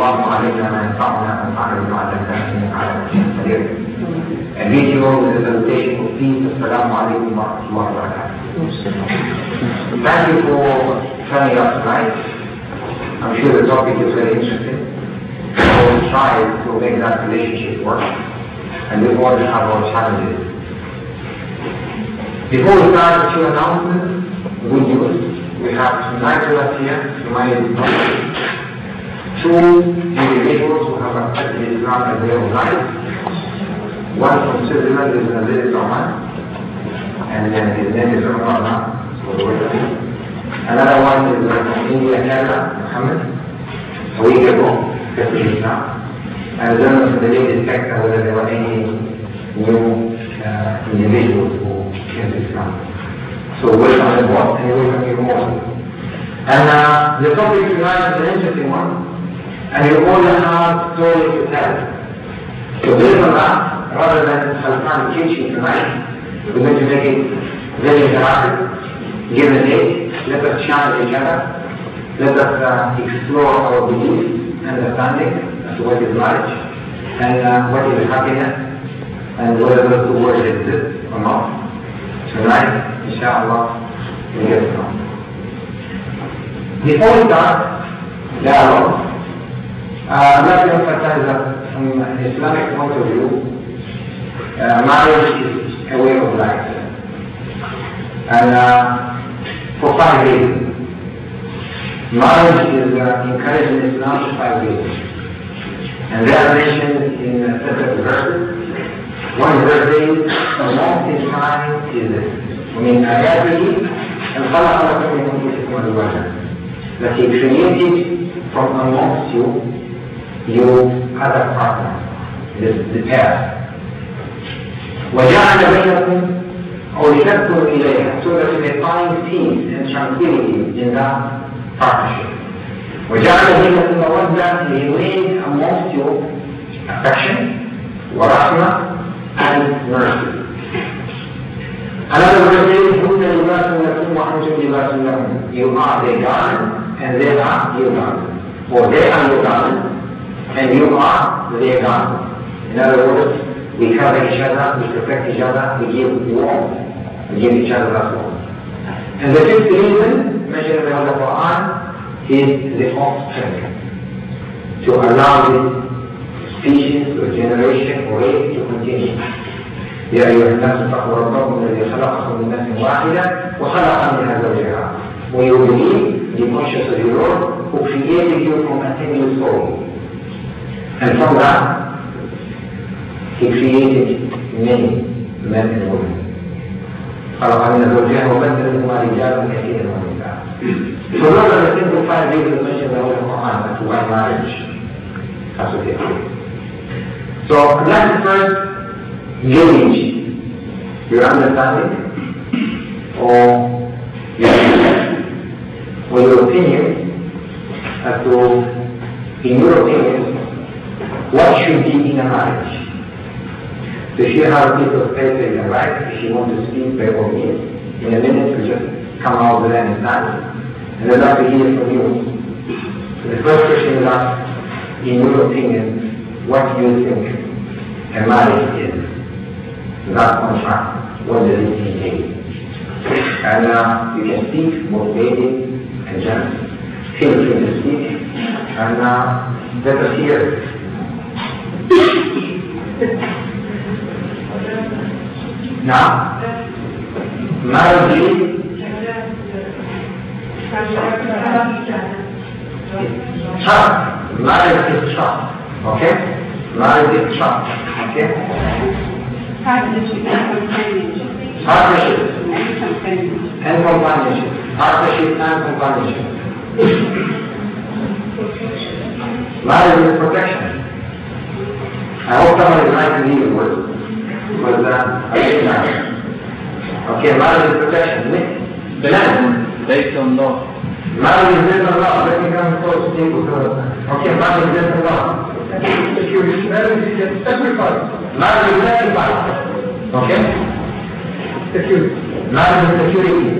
اللهم علمنا ما ينفعنا وانفعنا بما علمتنا انك على كل شيء قدير. And video with the salutation of peace. Assalamu alaikum wa rahmatullahi wa barakatuh. Thank you for turning up tonight. I'm sure the topic is very interesting. So we try to make that relationship work. And we all have our challenges. Before we start, a few announcements. Good news. We have tonight with us here, two individuals who have accepted Islam as their own life. One from Switzerland is Sheikh Oman, and his name is Umar. Another one is from India, Canada, Muhammad, a week ago, accepted Islam. And I don't know from the latest sector whether there were any new individuals who came to Islam. So welcome them all, and welcome you all. And the topic tonight is an interesting one, and you all have stories to tell. So based on that, rather than Khalfan teaching tonight, we're going to make it very interactive. Give a date, let us challenge each other, let us explore our beliefs, understanding as to what is marriage, and what is happiness, and whether those two words exist or not. Tonight, inshallah, we'll get it on. Before we start dialogue, I'd like to emphasize that from an Islamic point of view, marriage is a way of life. And for 5 reasons. Marriage is encouraged in Islam for 5 reasons. And they are mentioned in separate verses. One verse says, the most in time is this. ومن آياته أن خلق لكم من أنفسكم أزواجا. That He created from amongst you other partners, the pair. وجعل بينكم أو لتسكنوا إليها, so that you may find peace and tranquility in that partnership. وجعل بينكم مودة, He made amongst you affection, ورحمة, and mercy. Another verse is, هُنَّ لِبَاسٌ لَكُمْ وَأَنْتُمْ لِبَاسٌ لَهُمْ. You are their garment, and they are your garment. Or they are your garment, and you are their garment. In other words, we cover each other, we protect each other, we give warmth, we give each other that warmth. And the fifth reason, mentioned in the Quran, is the offspring. To allow this species or generation or race to continue. يا أيها الناس اتقوا ربكم الذي خلقكم من نفس واحدة وخلق منها زوجها. When you believe, be conscious of your Lord who created you from a single soul. And from that, He created many men and women. خلق منها زوجها وبث منهما رجالا كثيرا ونساء. So those are the simple 5 reasons mentioned in the Quran as to why marriage has to take place. So I'd like to first gauge your understanding or your opinion as to, in your opinion, what should be in a marriage. So if you have a piece of paper you can write, if you want to speak by all means, in a minute you just come out with an understanding. And I'd like to hear from you. So the first question is asked, in your opinion, what do you think a marriage is? That contract, what does it entail? And you can speak motivated and generous. Feel free to speak and let us hear it. Now, marriage is trust. Marriage is trust. Okay? Marriage is trust. Okay? Partnership and companionship. Partnership and companionship. Partnership and companionship. Marriage is protection. I hope someone is writing these words. Because I didn't know. Okay, marriage is protection. Based on law. Marriage is based on law. Let me come close to people. Okay, marriage is based on law. Security. Marriage is sacrifice. Marriage is sacrifice. Okay? Security. Marriage is security.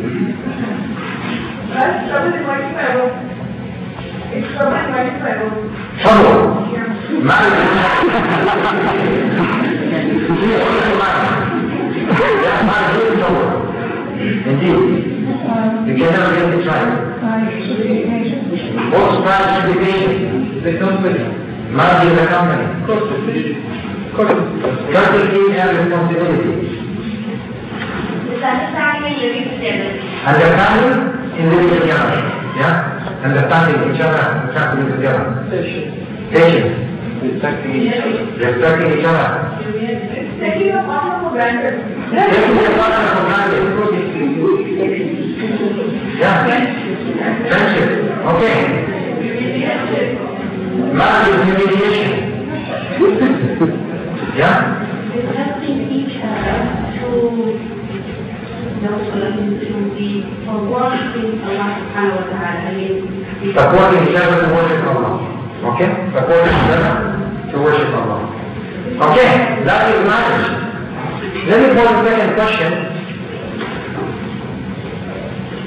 That's trouble in my Bible. It's trouble in my Bible. trouble. Marriage is trouble. Indeed. You can never get this right. Both sides should be patient. The company. Marriage is a company. Courtesy and responsibility. Understanding and living together. Understanding and living together. Yeah? Understanding each other and living together. Patience. Respecting each other. Taking a partner for granted. Taking a partner for granted. Yeah. Friendship. Okay. Marriage is humiliation. Yeah? Helping each other to be for worshiping Allah subhanahu wa ta'ala. Supporting each other to worship Allah. Okay? Supporting each other to worship Allah. Okay? That is marriage. Let me pose the second question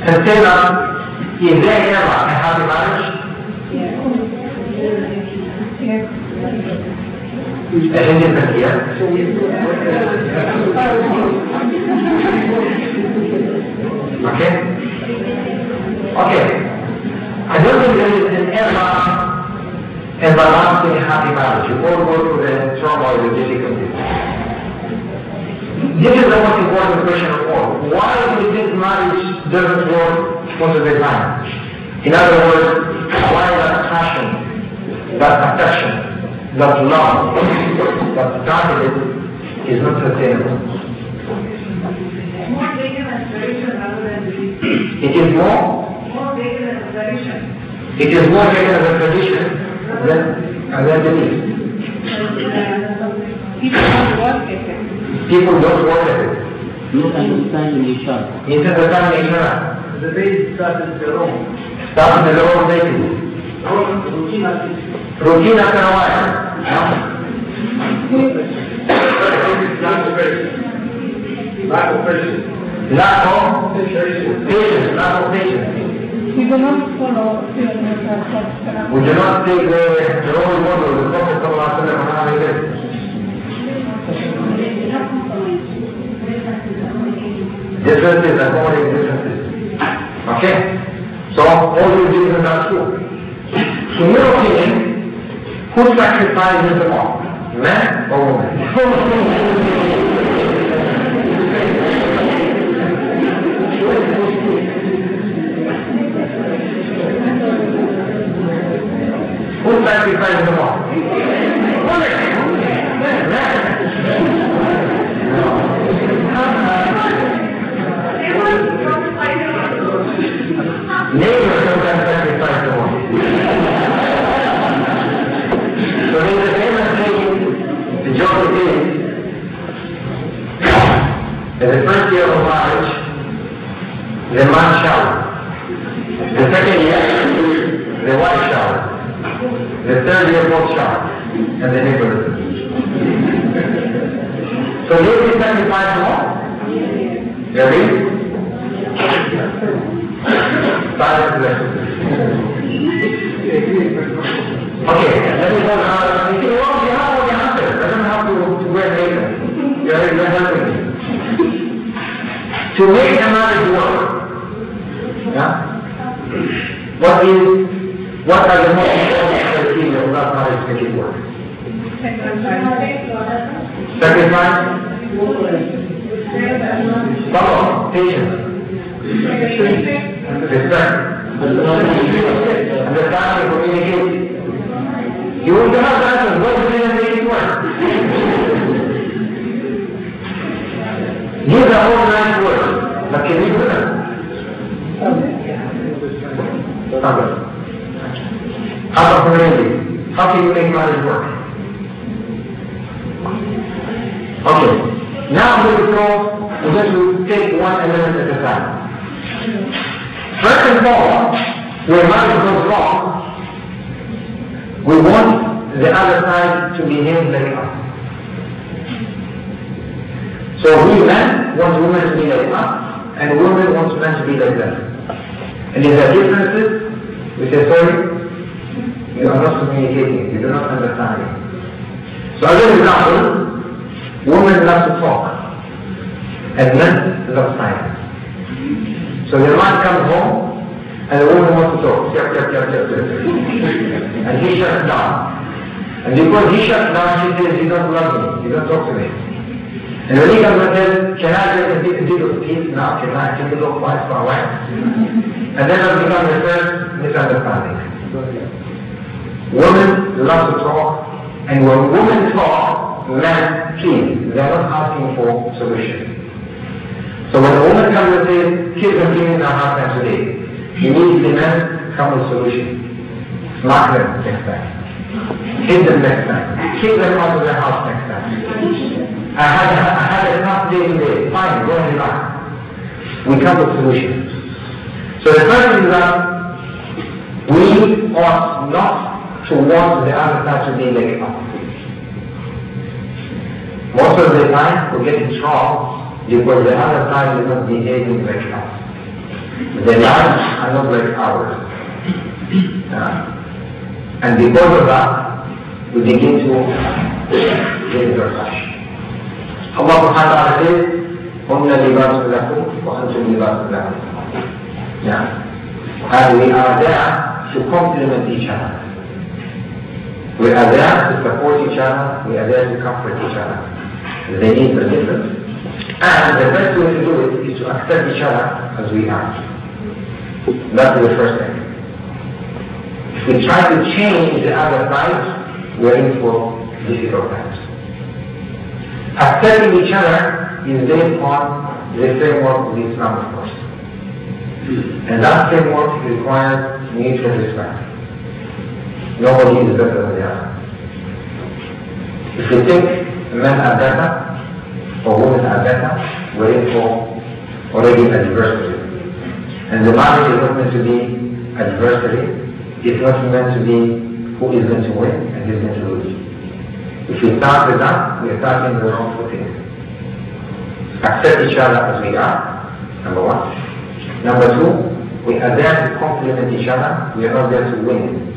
and say that is there ever a happy marriage? Yes. Okay? Okay. I don't think there is an everlasting happy marriage. You all go through the turmoil, the difficulties. This is the most important question of all. Why do you think marriage doesn't work most of the time? In other words, why that passion, that affection, that love that started it is not sustainable? More bigger than tradition rather than belief. It is more Bigger than tradition. It is more taken as a tradition than belief. People don't work at it. People don't work at it. Misunderstanding each other. Misunderstanding each other. The baby started the wrong. Starting the wrong basis. Routine after a while. Lack of patience. Lack of patience. We do not follow We do not take the role model, the Prophet sallallahu alaihi wasallam, how he did. Differences, according differences. Okay? So all these reasons are true. In your opinion, who sacrifices the more? Man or woman? Who sacrifices the more? Woman! Man! Neighbors sometimes sacrifice the more. So there's a famous saying, the joke is, in the first year of marriage, the man showers. The second year, the wife showers. The third year, both shower. And the neighbors. So ladies sacrifice more? Really? Silence lesson. Okay, let me go. You see, well, you have all the answers. I don't have to wear makeup. You're helping me. To make a marriage work, yeah? What are the most important criteria of that marriage to make it work? Sacrifice? Follow, patience. Respect. Understanding, communicate. You want to have answers, what is it that make it work? These are all nice words, but can you do them? How can you make marriage work? Okay. Now we're going to take one element at a time. First and foremost, when marriage goes wrong, we want the other side to behave like us. So we men want women to be like us, and women want men to be like them. And if there are differences, we say sorry. You are not communicating, you do not understand it. So as an example, women love to talk, and men love silence. So the man comes home, and the woman wants to talk, yep. And he shuts down. And because he shuts down, she says, you don't love me, you don't talk to me. And when he comes and says, can I get a bit of peace now, can I take a look quite far away? And then that becomes the first misunderstanding. Women love to talk, and when women talk, men plead. They are not asking for solutions. So when a woman comes and says, kids are giving their hard time today, immediately men come with solutions. Smack them next time. Hit them next time. Kick them out of their house next time. I had a tough day today. Fine, go and relax. We come with solutions. So the first is that we ought not to want the other side to be like us. Most of the time we get in trouble because the other side is not behaving like us. Their lives are not like ours. And because of that, we begin to get into a clash. Allah subhanahu wa ta'ala says, هُنَّ لِبَاسٌ لَكُمْ وَأَنْتُمْ لِبَاسٌ لَهُمْ. And we are there to complement each other. We are there to support each other, we are there to comfort each other. The needs are different. And the best way to do it is to accept each other as we are. That's the first thing. If we try to change the other side, we're in for difficult times. Accepting each other is based on the framework of Islam, of course. And that framework requires mutual respect. Nobody is better than the other. If we think men are better or women are better, we're in for already adversity. And the marriage is not meant to be adversity. It's not meant to be who is going to win and who is going to lose. If we start with that, we are starting the wrong footing. Accept each other as we are, number one. Number two, we are there to complement each other. We are not there to win.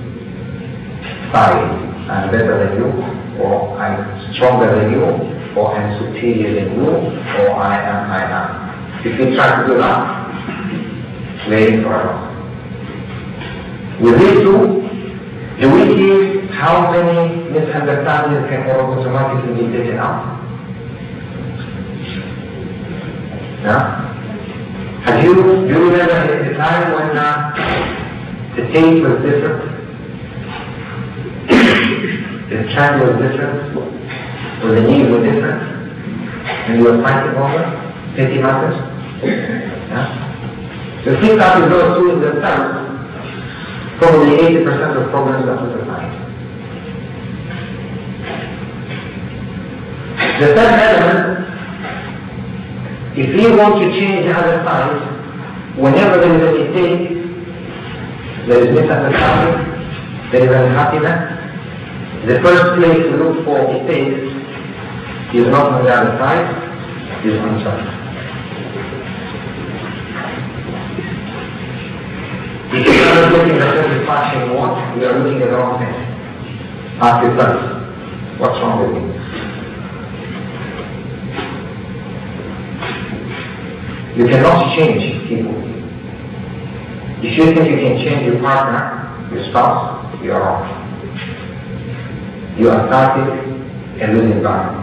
Sorry, I'm better than you, or I'm stronger than you, or I'm superior than you, or I am. If we try to do that, we're in for us. With these two, do we see how many misunderstandings can automatically be taken out? Yeah? Do you remember the time when the taste was different? The trend was different? Or the needs were different? And you were fighting over petty matters? Yeah? So if you start with those two in themselves, probably 80% of problems are put aside. The third element, if we want to change the other side, whenever there is a mistake, there is misunderstanding, there is unhappiness, the first place to look for mistakes is not on the other side, is on us. If you are not looking at satisfaction you want, you are looking at the wrong thing. Ask yourself, what's wrong with me? You cannot change people. If you think you can change your partner, your spouse, you are wrong. You are starting a losing battle.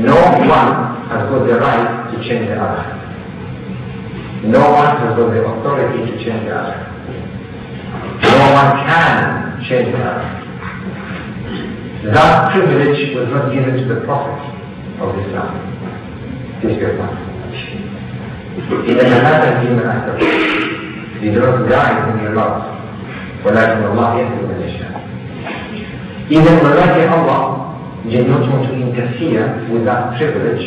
No one has got the right to change the other. No one has got the authority to change the other. No one can change the other. That privilege was not given to the Prophet of Islam. Peace be upon him. إذا كانت من أحسن لدرجة guide in your love ولكن الله يهدي من يشاء. Even ولكن Allah did not want to interfere with that privilege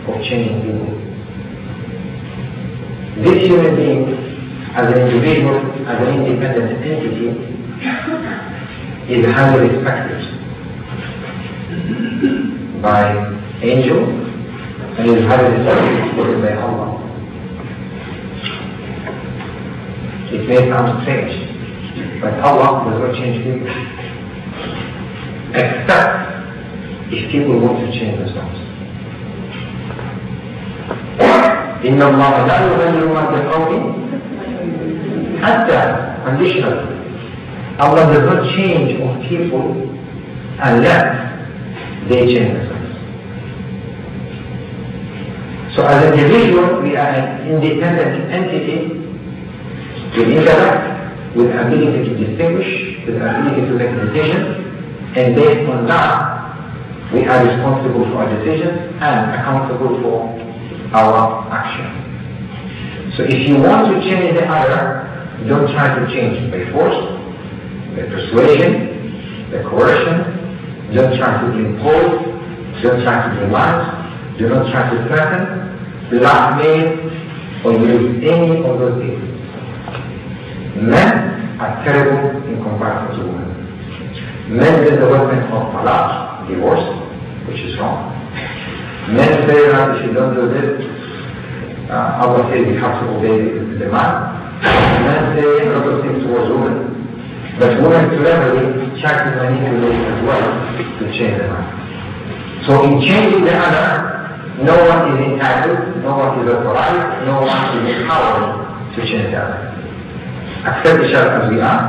of changing people. This human being, as an individual, as an independent entity, is highly respected by angels and is highly respected by Allah. It may sound strange, But Allah does not change people. Except if people want to change themselves. إن الله لا يغير ما بقوم حتى conditional. Allah does not change of people unless they change themselves. So as an individual, we are an independent entity with intellect, with ability to distinguish, with ability to make decisions, and based on that, we are responsible for our decisions and accountable for our actions. So if you want to change the other, don't try to change by force, by persuasion, by coercion. Don't try to impose. Don't try to demand. Do not try to threaten, blackmail, or use any of those things. Men are terrible in comparison to women. Men use the weapon of talaq, divorce, which is wrong. Men say that if you don't do this, Allah says you have to obey the man. Men say a lot of things towards women. But women cleverly try to manipulate as well to change the man. So in changing the other, no one is entitled, no one is authorized, no one is empowered to change the other. Accept each other as we are,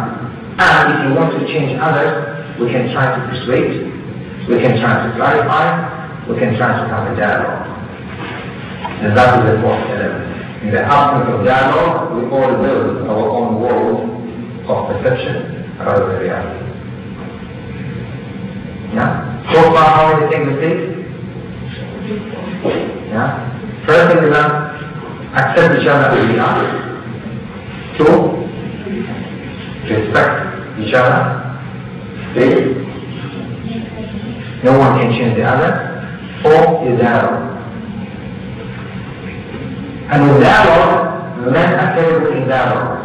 and if you want to change others, we can try to persuade, we can try to clarify, we can try to have a dialogue. And that is the fourth element. In the absence of dialogue, we all build our own world of perception rather than reality. Yeah? So far, how do you take mistakes? Yeah? First thing is that accept each other as we are. Two, respect each other. Three, no one can change the other. Four is dialogue. And in dialogue, men are terrible in dialogue.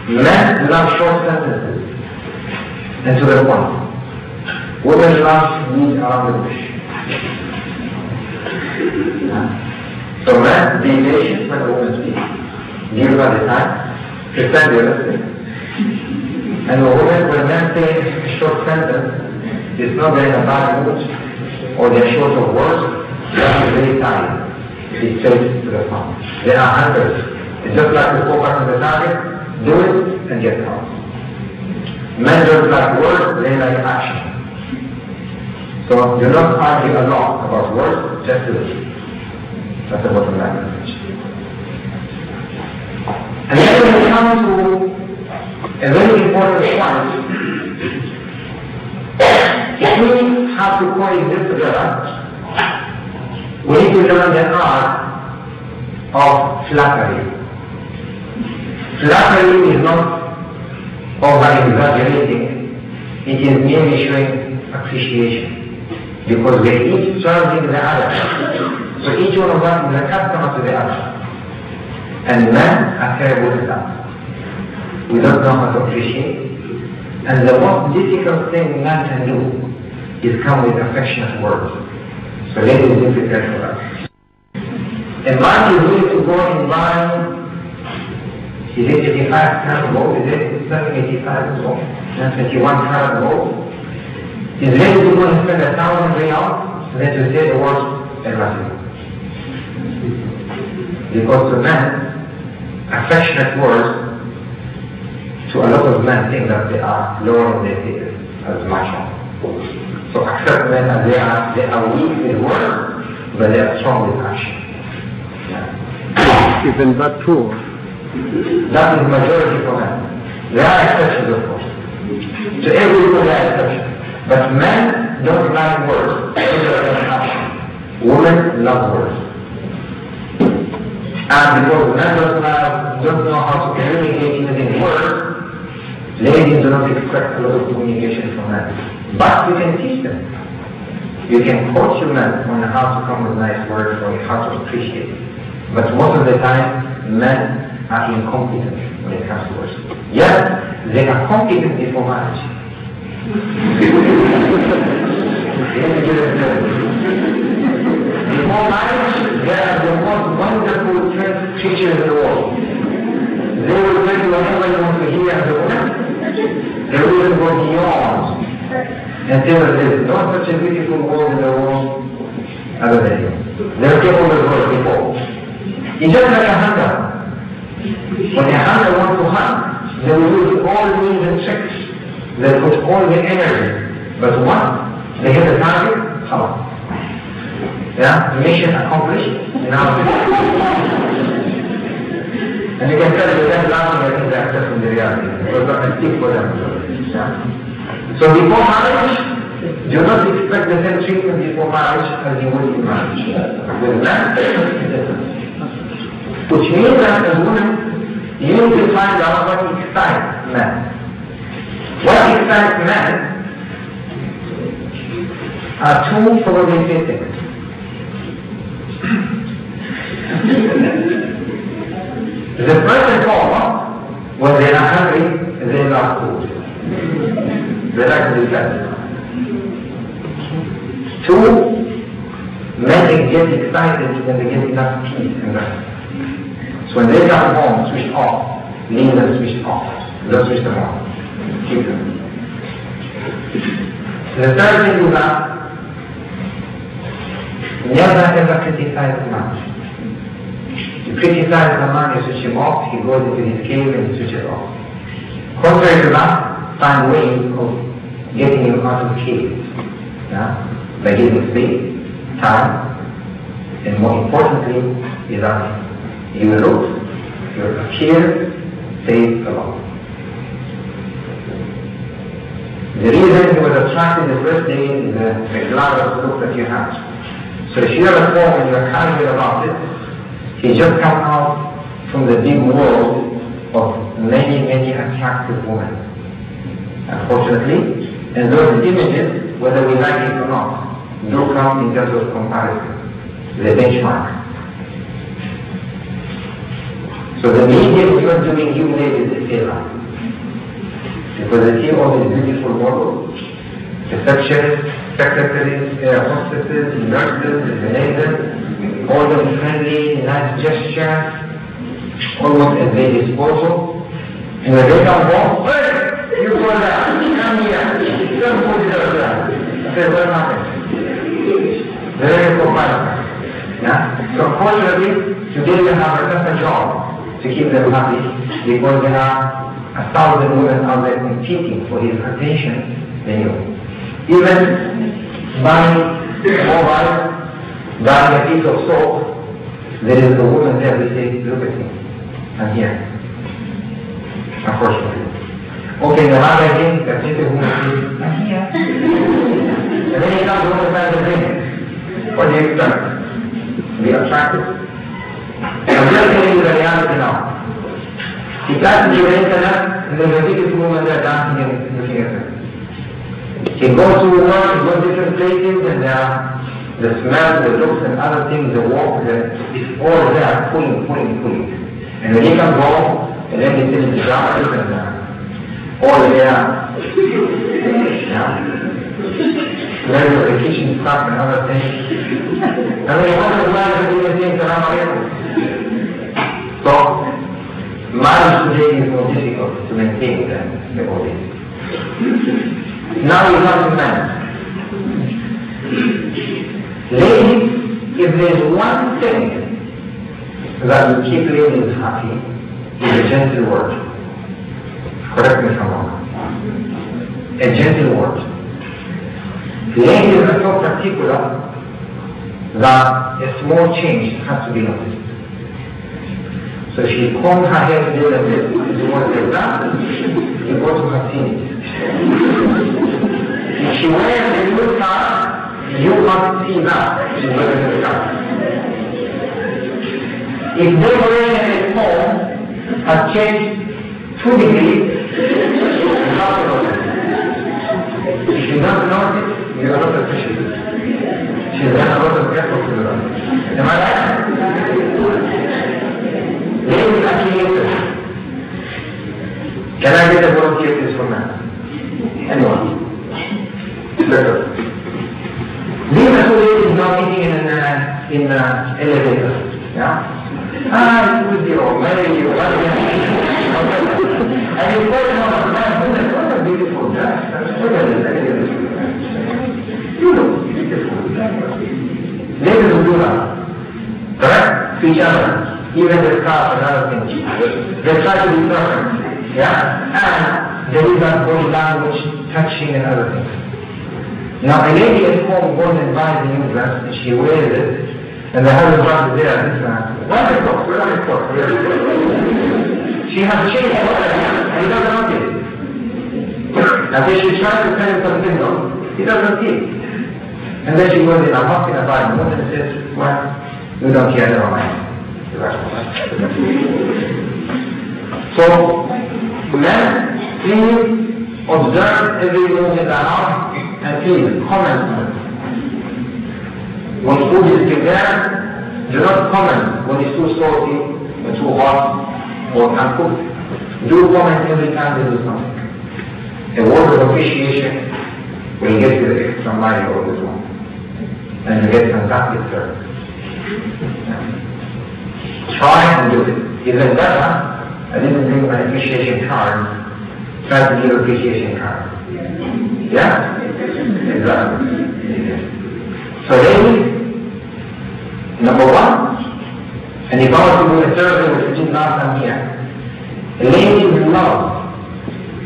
Men love short sentences and to the point. Women love to beat around the bush. So men, be patient when the women speak. Give her the time, pretend you're listening. And the women, when men say a short sentence, it's not they're in a bad mood or they're short of words, they're very tired. It's straight to the point. They are hunters. It's just like to focus on the target, do it and get out. Men don't like words, they like action. So do not argue a lot about words, just do it. That's the bottom line message. And then when we come to a very important point, if we have to coexist together, we need to learn the art of flattery. Flattery is not over-exaggerating, it is merely showing appreciation. Because we're each serving the other. So each one of us is a customer to the other. And men are terrible at that. We don't know how to appreciate. And the most difficult thing man can do is come with affectionate words. So ladies, be prepared for that. A man is willing to go and buy, is it 85 karat gold? Is it 785 gold? 21 karat gold? Is ready to go and spend 1,000 riyals and then to say the words erratic. Because to men, affectionate words, to a lot of men think that they are lowering their status as macho. So accept men as they are weak with words, but they are strong with action. Yeah. Isn't that true? That is majority for men. There are exceptions, of course. To everybody there are exceptions. But men don't like words, they like action. Women love words. And because men don't know how to communicate using words, ladies do not expect a lot of communication from men. But you can teach them. You can coach your men on how to come with nice words or how to appreciate. But most of the time, men are incompetent when it comes to words. Yes, they are competent before marriage. Before marriage, they are the most wonderful creatures in the world. They will tell you whatever you want to hear as a woman, They will even go beyond and say that there is no such a beautiful world in the world other than you. They will take over the world before. It's just like a hunter. When a hunter wants to hunt, they will use all means and tricks. They put all the energy. But once they hit the target, come. Yeah, mission accomplished. And you can tell that laughing at that just in the reality. Because not a stick for them. Yeah? So before marriage, do not expect the same treatment before marriage as you would in marriage. With man, which means that as women, you need to find out what excites men. What excites men are two probably things. The first and foremost, when they are hungry, they love food. They like to be fed. Two, men get excited when they get enough peace and rest. So when they come home, switch off, leave them switch off. Don't switch them off. Keep them. The third thing is that never ever criticize much. You criticize the man, you switch him off, he goes into his cave and switches off. Contrary to that, find ways of getting him out of the cave. Yeah? By giving space, time, and more importantly, is that you look, you appear, safe alone. The reason he was attracted the first day is the glamorous look that you have. So if you're at home and you're casual about it, he just come out from the big world of many, many attractive women. Unfortunately, and those images, whether we like it or not, do come in terms of comparison, the benchmark. So the media is not doing you ladies a favor. Because they see all these beautiful models, receptionists, secretaries, air hostesses, nurses, engineers, all them friendly, nice gestures, almost at their disposal. And when they come home, hey, you go there, come here, don't put it over there. Say, what happened? Very profound. Yeah? So unfortunately, today we have a tougher job to keep them happy because there are 1,000 women out there competing for his attention than you. Even buying mobile, buying a piece of soap, there is a woman there who says, look at me, I'm here. Unfortunately. Okay, the other thing, that is a woman says, I'm here. And then he comes to understand the thing. What do you expect? Be attracted? I'm just telling you the reality now. He passes the internet, and there's a biggest woman there dancing and looking at her. He goes to work, he goes to different places, and the smell, the looks, and other things, the walk, it's all there, pulling. And when he comes home, and then he sits in the shower, and all there, there is the kitchen stuff and other things. And when he wants to learn to do the things that are not. So, marriage today is more difficult to maintain than the old days. Now we come to men. Ladies, if there is one thing that will keep ladies happy, it's a gentle word. Correct me if I'm wrong. A gentle word. Ladies are so particular that a small change has to be noticed. So she combs her hair today like this, you want to take that, you go to her feet. If she wears a new car, you must see that she's wearing a new car. If the wearing at home has changed 2 degrees, you have to notice. If you don't notice, you are not appreciative. She's done a lot of effort to do that. Am I right? Ladies are creative. Can I get a volunteer please for that? Anyone? Better. These are two ladies now meeting in an elevator. Yeah? It would be all marry you. And you fall in love with a man, what a beautiful You know, ladies will do that. Correct? To each other. Even their cars and other things. They try to be perfect. Yeah? And there is that body language, touching and other things. Now a lady at home goes and buys a new dress and she wears it and the husband runs there and this man, wonderful. She has changed and he doesn't want it. And then she tries to tell him something else, he doesn't see it. And then she goes in, I'm not going to buy more and says, well, you don't care, never mind. So, men, please observe every move in the house and please comment on it. When food is prepared, do not comment when it's too salty or too hot or uncooked. Do comment every time they do something. A word of appreciation will get you the extra mile of this one. And you get fantastic service. Try and do it. Even better, I didn't bring my appreciation card. Try to give appreciation card. Yeah? Exactly. So ladies, number one, and if I was to do a survey which is not done here, ladies love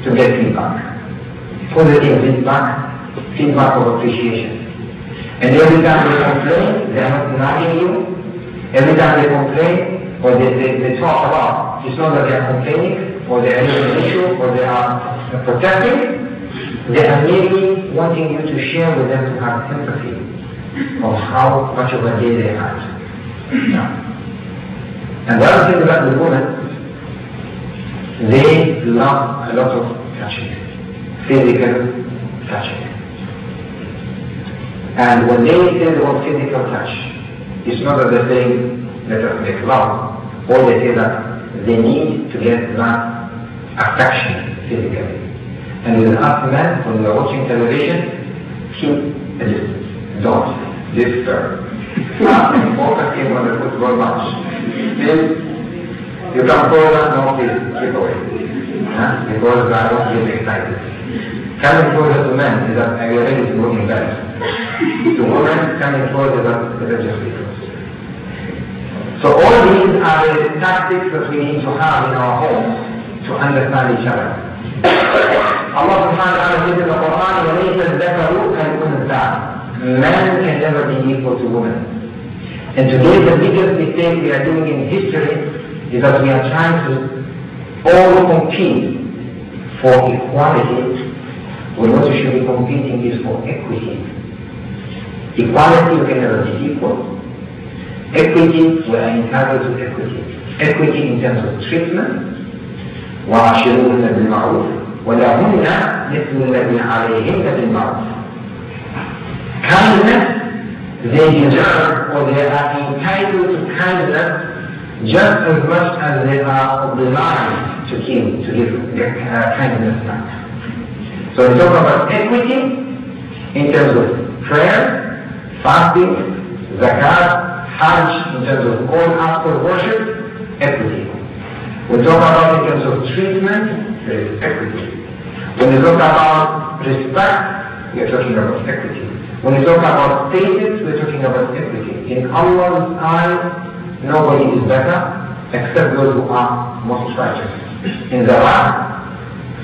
to get feedback. Positive feedback of appreciation. And every time they complain, they are not nagging you. Every time they complain, or they talk about, it's not that they are complaining, or they are having an issue, or they are protecting. They are merely wanting you to share with them to have empathy of how much of a day they had. Yeah. And the other thing about the women, they love a lot of touching, physical touching. And when they say the word physical touch, it's not that they're saying let us make love, or they say that they need to get that affection physically. And with us men, when we are watching television, keep a distance. Don't disturb. Focus in on the football match. Please, you can call that, no, please, keep away. Because I don't get excited. Coming closer to men is that I already is working better. To women, coming closer is that better just because. So all these are the tactics that we need to have in our homes to understand each other. Allah subhanahu wa ta'ala says in the Quran, وَلَيْسَ الذَّكَرُ كَالْأُنثَى. Men can never be equal to women. And today the biggest mistake we are doing in history is that we are trying to all compete for equality when what we should be competing is for equity. Equality can never be equal. Equity, we are entitled to equity. Equity in terms of treatment. وَعَشِرُوهُنَّ بِالْمَعْرُوفِ وَلَهُنَّ مِثْلُ الَّذِي عَلَيْهِنَّ بِالْمَعْرُوفِ. Kindness, they deserve or they are entitled to kindness just as much as they are obliged to give kindness back. So we talk about equity in terms of prayer, fasting, zakat, hajj, in terms of all acts of worship, equity. We talk about in terms of treatment, there is equity. When we talk about respect, we are talking about equity. When we talk about status, we are talking about equity. In Allah's eyes, nobody is better except those who are most righteous. In the land,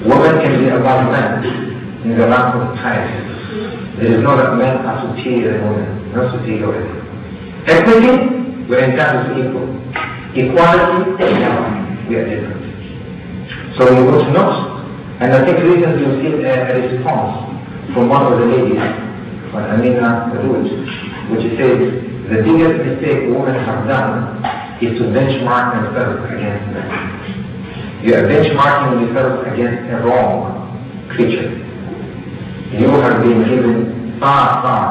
women can be above men. In the land of piety, there is no that men are superior than women, no superiority. Equity, we are entitled to equal. Equality, no, we are different. So we go to notes, and I think recently you see a response from one of the ladies, on Amina Ruj, which says the biggest mistake women have done is to benchmark themselves against men. You are benchmarking yourself against a wrong creature. You have been given far, far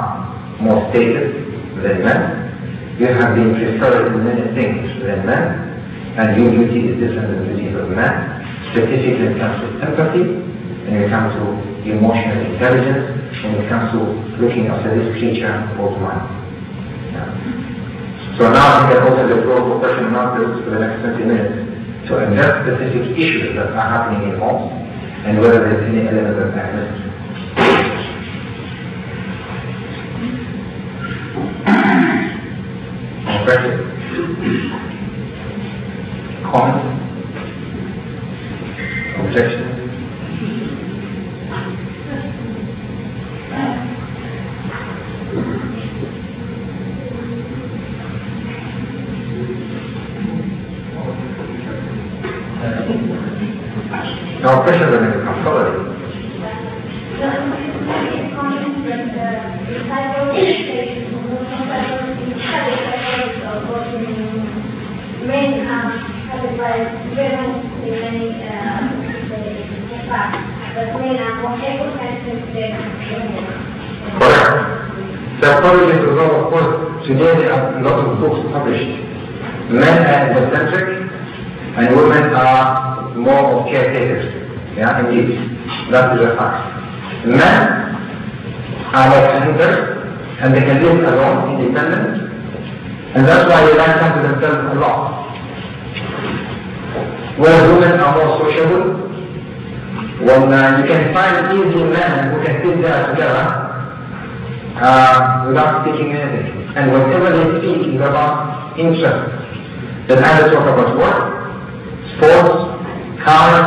more status than men. You have been preferred in many things than men, and your beauty is different than the beauty of men, specifically when it comes to empathy, when it comes to emotional intelligence, when it comes to looking after this creature called man. Yeah. So now I think I open the floor for question and answers for the next 20 minutes to address specific issues that are happening in homes. and whether there's any element of madness. Questions? Comments? Objections? No questions are going to come forward. Psychology is of course, today there are a lot of books published. Men are egocentric and women are more of caretakers. Yeah, indeed. That is a fact. Men are like hunters and they can live alone, independent, and that's why they like to themselves a lot. Whereas women are more sociable. When you can find easy men who can sit there together without speaking anything. And whatever they speak is about interest. They either talk about work, sports, cars,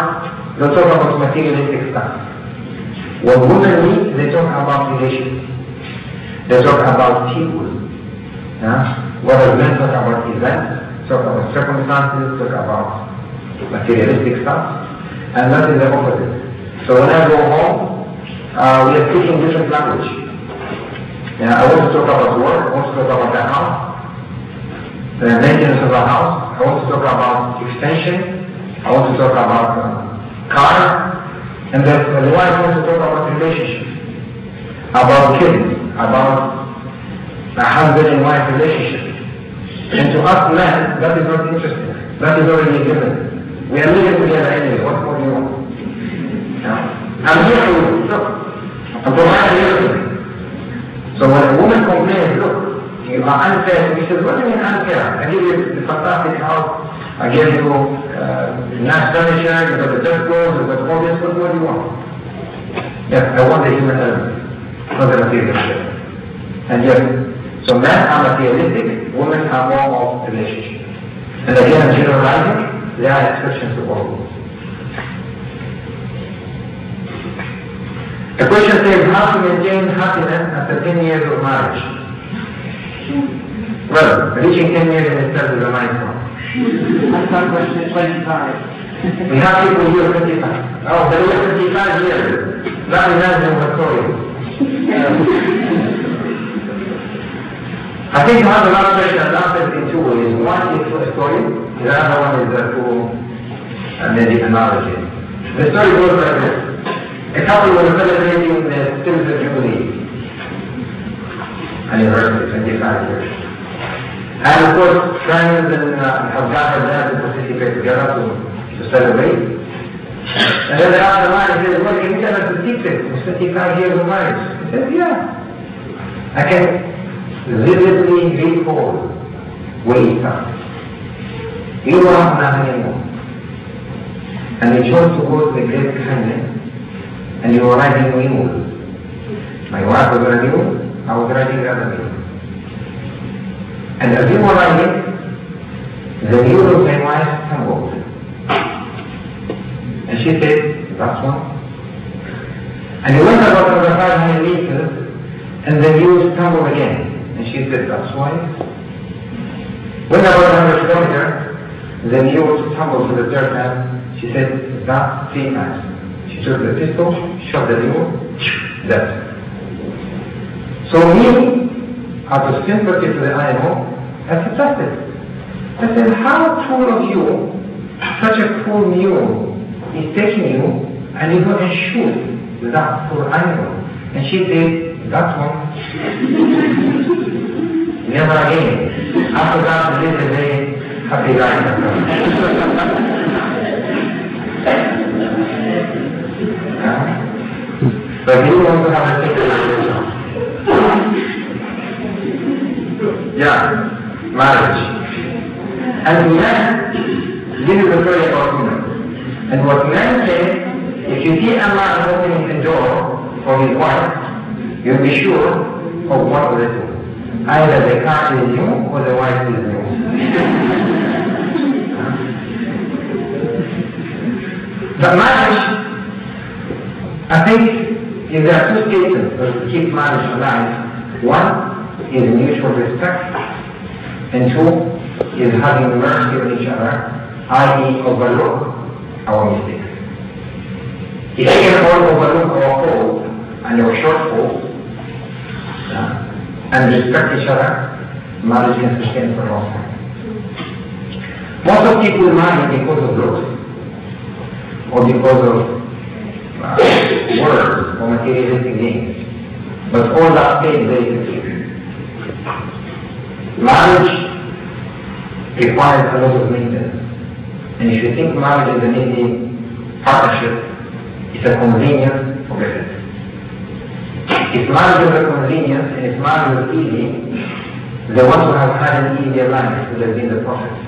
they talk about materialistic stuff. When women meet, they talk about relations. They talk about people. Whereas men talk about events, talk about circumstances, talk about materialistic stuff. And that is the opposite. So when I go home, we are speaking different language. I want to talk about work, I want to talk about the house, the maintenance of the house, I want to talk about extension, I want to talk about cars, and the wife wants to talk about relationships, about kids, about a husband and wife relationship. And to us men, that is not interesting. That is already given. We are living together anyway, what more do you want? I'm here for you, look, I'm providing everything. So when a woman complains, look, you are unfair, he says, what do you mean unfair? I give you the fantastic house, I give you nice furniture, you got the dirt clothes, you got all this, what do you want? Yes, I want the human element, not the materialistic. And yes, so men are materialistic, women are more of relationship. And again, I'm generalizing, there are exceptions to all rules. The question says, how to maintain happiness after 10 years of marriage? Well, reaching 10 years in itself is a milestone. I start question 25. We have people here 25. Oh, they were 25 years. That reminds me of a story. I think I have the last question and answered in two ways. One is a story, the other one is through maybe analogy. The story goes like this. A couple was celebrating the Silver Jubilee anniversary, 25 years. And of course, friends and have gathered there to participate together to celebrate. And then they asked the man, he said, well, can you tell us the secret of 25 years of marriage? He said, yeah. I can vividly recall where he started. You don't have nothing anymore. And he chose to go to the great kindness. And you were writing mule. My wife was a mule, I was writing the other mule. And as you were writing, the mule of my wife stumbled. And she said, that's one. And he went about another 500 meters, and the mule stumbled again. And she said, that's why. Went about 100 kilometers, the mule stumbled to the third time. She said, that's 3 times. She took the pistol, shot the mule, dead. So me, out of sympathy to the animal, I protested. I said, how poor of you, such a poor mule is taking you, and you go and shoot that poor animal. And she said, that one. Never again. After that, I lived a very happy life. But you want to have a secret. Yeah, marriage. And men, this is a story about women. And what men say, if you see a man opening the door for his wife, you'll be sure of one of the two. Either the car is new or the wife is new. But marriage, I think, if there are two statements to keep marriage alive, one is mutual respect, and two is having mercy on each other, i.e. overlook our mistakes. If we can all overlook our faults and our shortfalls, and respect each other, marriage can sustain for a long time. Most of people marry because of looks, or because of words or materialistic gains. But all that stays very quickly. Marriage requires a lot of maintenance. And if you think marriage is an easy partnership, it's a convenience, forget it. If marriage was a convenience and if marriage was easy, the ones who have had an easier life would have been the prophets.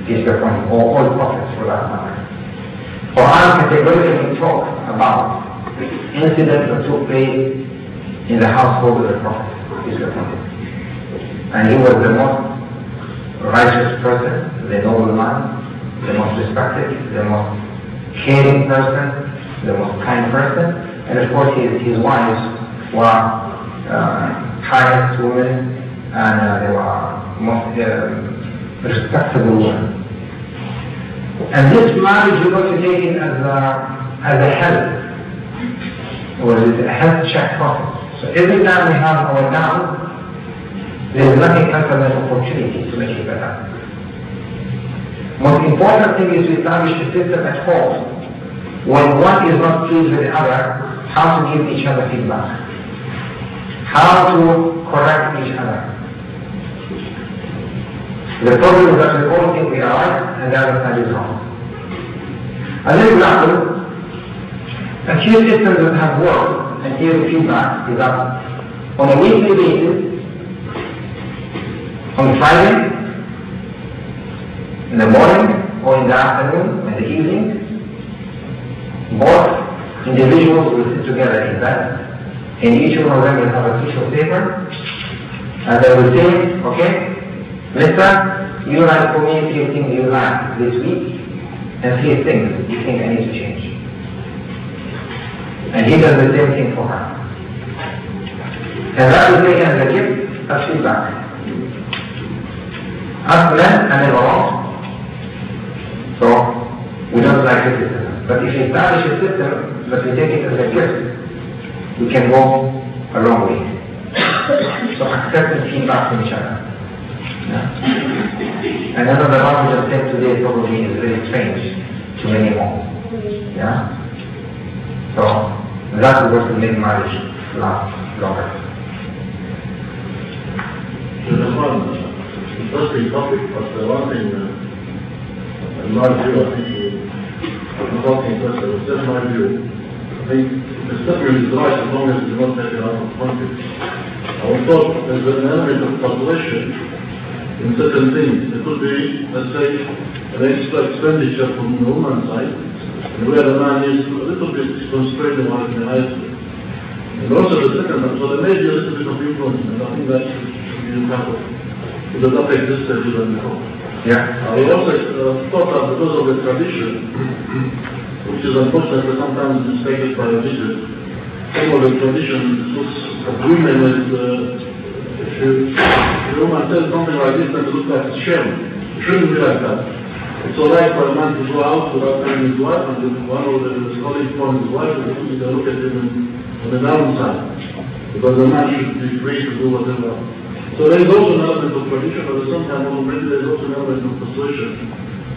Peace be upon him, or all prophets for that matter. Quran categorically talks about incidents that took place in the household of the Prophet. Peace be upon him. And he was the most righteous person, the noble man, the most respected, the most caring person, the most kind person, and of course his wives were pious women, and they were most respectable women. And this marriage you got to take it as a health, or a health check process. So every time we have our down, there is nothing else than an opportunity to make it better. Most important thing is to establish a system at home. When one is not pleased with the other, how to give each other feedback, how to correct each other. The problem is that we all think we are right and the other side is wrong. As an example, a few systems that have worked and give feedback is that on a weekly basis, on Friday, in the morning or in the afternoon, in the evening, both individuals will sit together in bed, and each one of them will have a piece of paper, and they will say, okay, Mister, you write for me 3 things you like this week, and 3 things you think I need to change. And he does the same thing for her. And that is taken as a gift of feedback. Us men are never wrong. So, we don't like this system. But if we establish a system that we take it as a gift, we can go a long way. So accepting feedback from each other. Yeah. And another one we just said today probably is very strange to many homes. Yeah? So that is what will make marriage last longer. Interesting topic, but one thing, in my view, I think I'm talking first, it's just my view. I think the statement is right as long as it's not taken out of context. I would thought there's an element of calculation in certain things. There could be, let's say, an extra expenditure from the woman's side, and where the man is a little bit constrained while in the high school. And also the second one, so there may be a little bit of influence, and I think that should be covered. It does not exist even before. Yeah. I also thought that because of the tradition, which is unfortunately sometimes mistaken by religion, some of the tradition of women is if a woman says something like this, then it looks like a shame. It shouldn't be like that. It's alright for a man to go out without telling his wife, and then one of the colleagues from his wife will look at him on the downside, because the man should be free to do whatever. So there is also an element of tradition, but at the same time, maybe there is also an element of persuasion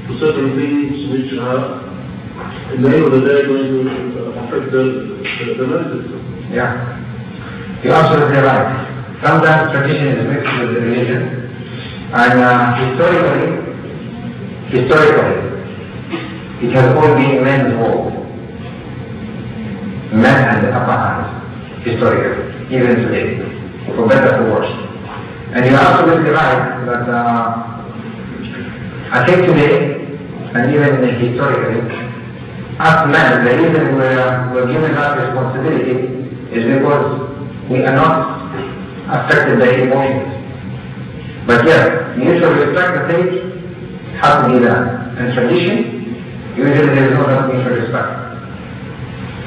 to certain things which are, in the end of the day, going to affect the message. Yeah. You're absolutely right. Sometimes tradition is mixed with the religion, and historically, it has all been men's war. Men and the upper hand, historically, even today, for better or worse. And you're absolutely right that I think today, and even historically, us men, the reason we're given that responsibility is because we are not affected by emotions. But yes, mutual respect, I think, has to be there. And tradition, usually there is no mutual respect.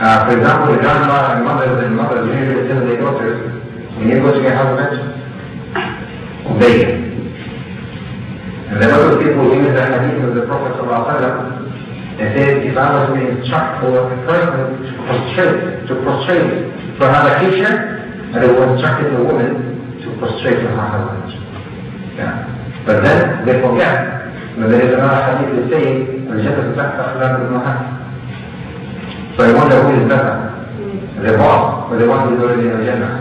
For example, the grandma and mothers usually tell their daughters, when you go to your husband, obey him. And there are other people who use the hadith of the Prophet ﷺ. They say, if I was to instruct a person to prostrate for another creature, I would instruct a woman to prostrate for her husband. Yeah. But then they forget that there is another hadith that says, الجنة تحت أقدام الأمهات. So I wonder who is better, the boss or the one who is already in the Jannah.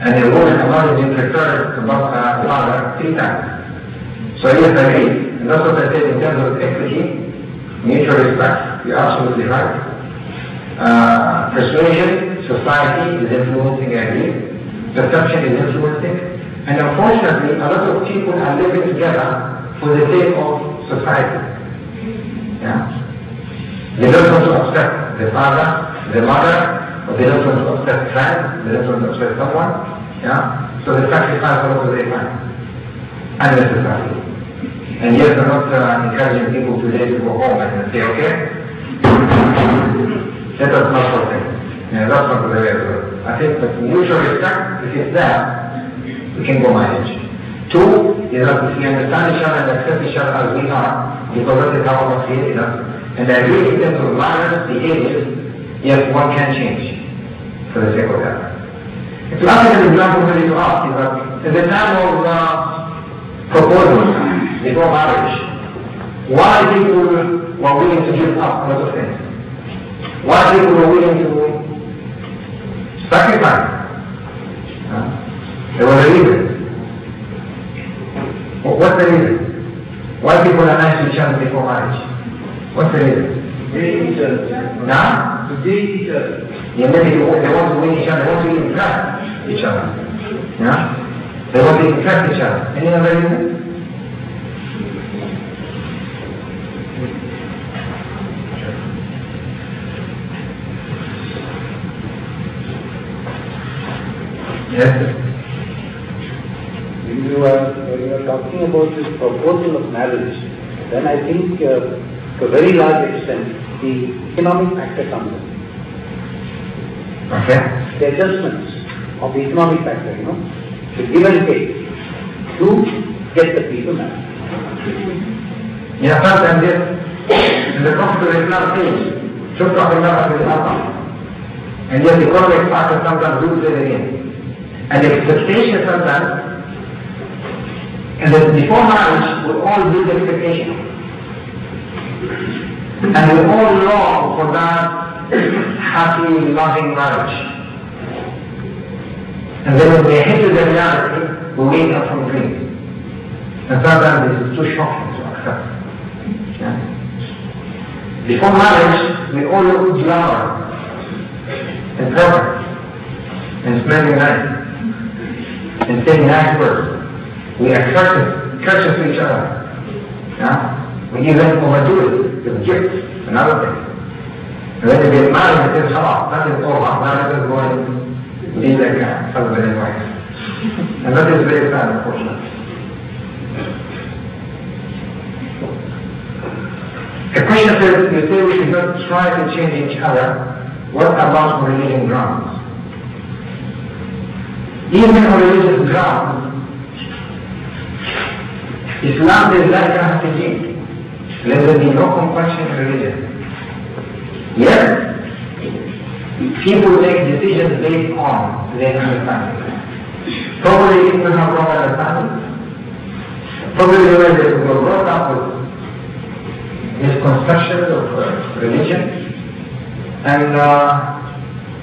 And a woman has been preferred above her father 3 times. So yes, I agree. And that's what I said in terms of equity, mutual respect, you're absolutely right. Persuasion, society is influencing, I agree. Perception is influencing. And unfortunately, a lot of people are living together for the sake of society. Yeah. They don't want to upset the father, the mother, or they don't want to upset friends, they don't want to upset someone. Yeah. So they sacrifice a lot of their time unnecessarily. And yes, I'm not encouraging people today to go home and say, okay, let us not protect. Yeah, that's not the way to do it. I think that mutual respect, if it's there, we can go manage. 2 is that if we understand each other and accept each other as we are, because that is how Allah created us. And I really in terms of manners, behaviors, yes, one can change for the sake of that. To ask an example really to ask is that at the time of proposal, before marriage, why people were willing to give up a lot of things? Why people were willing to sacrifice? There was a reason. What's the reason? Why people are nice to each other before marriage? What's the reason? Dating each other. Now? To date each other. Yeah, maybe they want to win each other, they want to impress each other. Yeah? They want to impress each other. Any other reason? Yes? When you are talking about this proposal of marriage, then I think to a very large extent the economic factor comes in. Okay. The adjustments of the economic factor, the give and take to get the people married. Yeah, sometimes yes. In the Prophet of Islam says, Shukra Allah is Allah. And yet the economic factor sometimes do say again. And the expectation sometimes, and that before marriage, we all build expectation. And we all long for that happy, loving marriage. And then when we hit to the reality, we wake up from dreams. And sometimes it is too shocking to accept. Yeah. Before marriage, we all look glamour and perfect and smelling nice and saying nice words. We are courteous to each other. Yeah? We even overdo it with gifts and other things. And then we get married and say, that is over. Now let us go and be like a husband and wife. And that is very sad, unfortunately. The question says, you say we should not try to change each other. What about on religion grounds? Even on religious grounds, Islam says la ilaha illallah. Let there be no compulsion in religion. Yes, people make decisions based on their understanding. Probably people have wrong understanding. Probably the way they were brought up with misconception of religion. And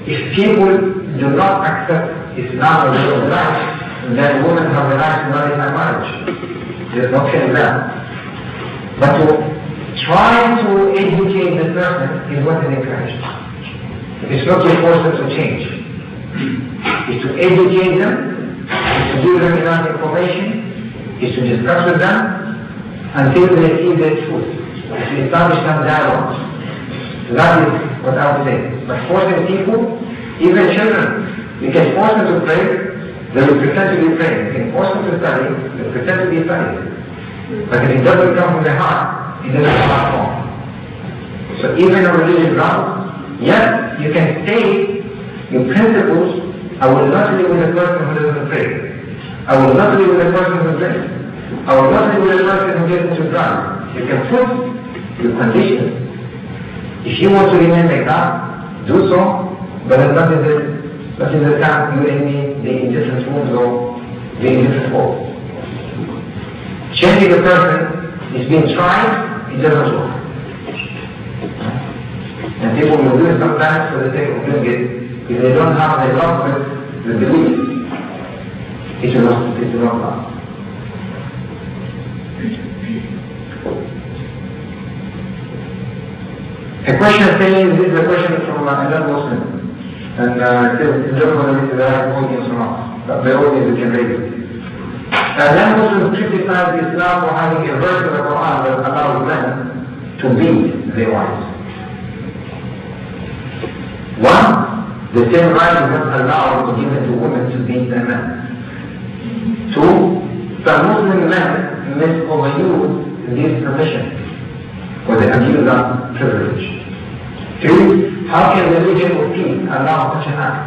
if people do not accept Islam as a right, then women have the right to marry by marriage. There's no killing that. But to try to educate the person is what is encouraged. It's not to force them to change. It's to educate them, it's to give them enough information, it's to discuss with them until they see the truth. It's to establish some dialogue. So that is what I would say. But forcing people, even children, you can force them to pray, they will pretend to be praying. You can force them to study, they will pretend to be studying. But if it doesn't come from the heart, it doesn't come out from. So even on religious grounds, yes, you can state your principles. I will not live with a person who doesn't pray. I will not live with a person who drinks. I will not live with a person who gets into drugs. You can put your conditions. If you want to remain like that, do so, but it's not in the time you and me being in different rooms or being in different homes. Changing the person is being tried, it doesn't work. And people will do it sometimes for the sake of doing it. If they don't have the love with the belief, it will not last. A question saying, this is a question from another Muslim, and it says, it's not going to be the right audience or not, but the audience can raise it. Non-Muslims criticize Islam for having a verse of the Quran that allows men to beat their wives. One, the same right is not allowed or given to women to beat their men. Two, some Muslim men misoveruse this permission for the abuse of privilege. Three, how can the religion of peace allow such an act?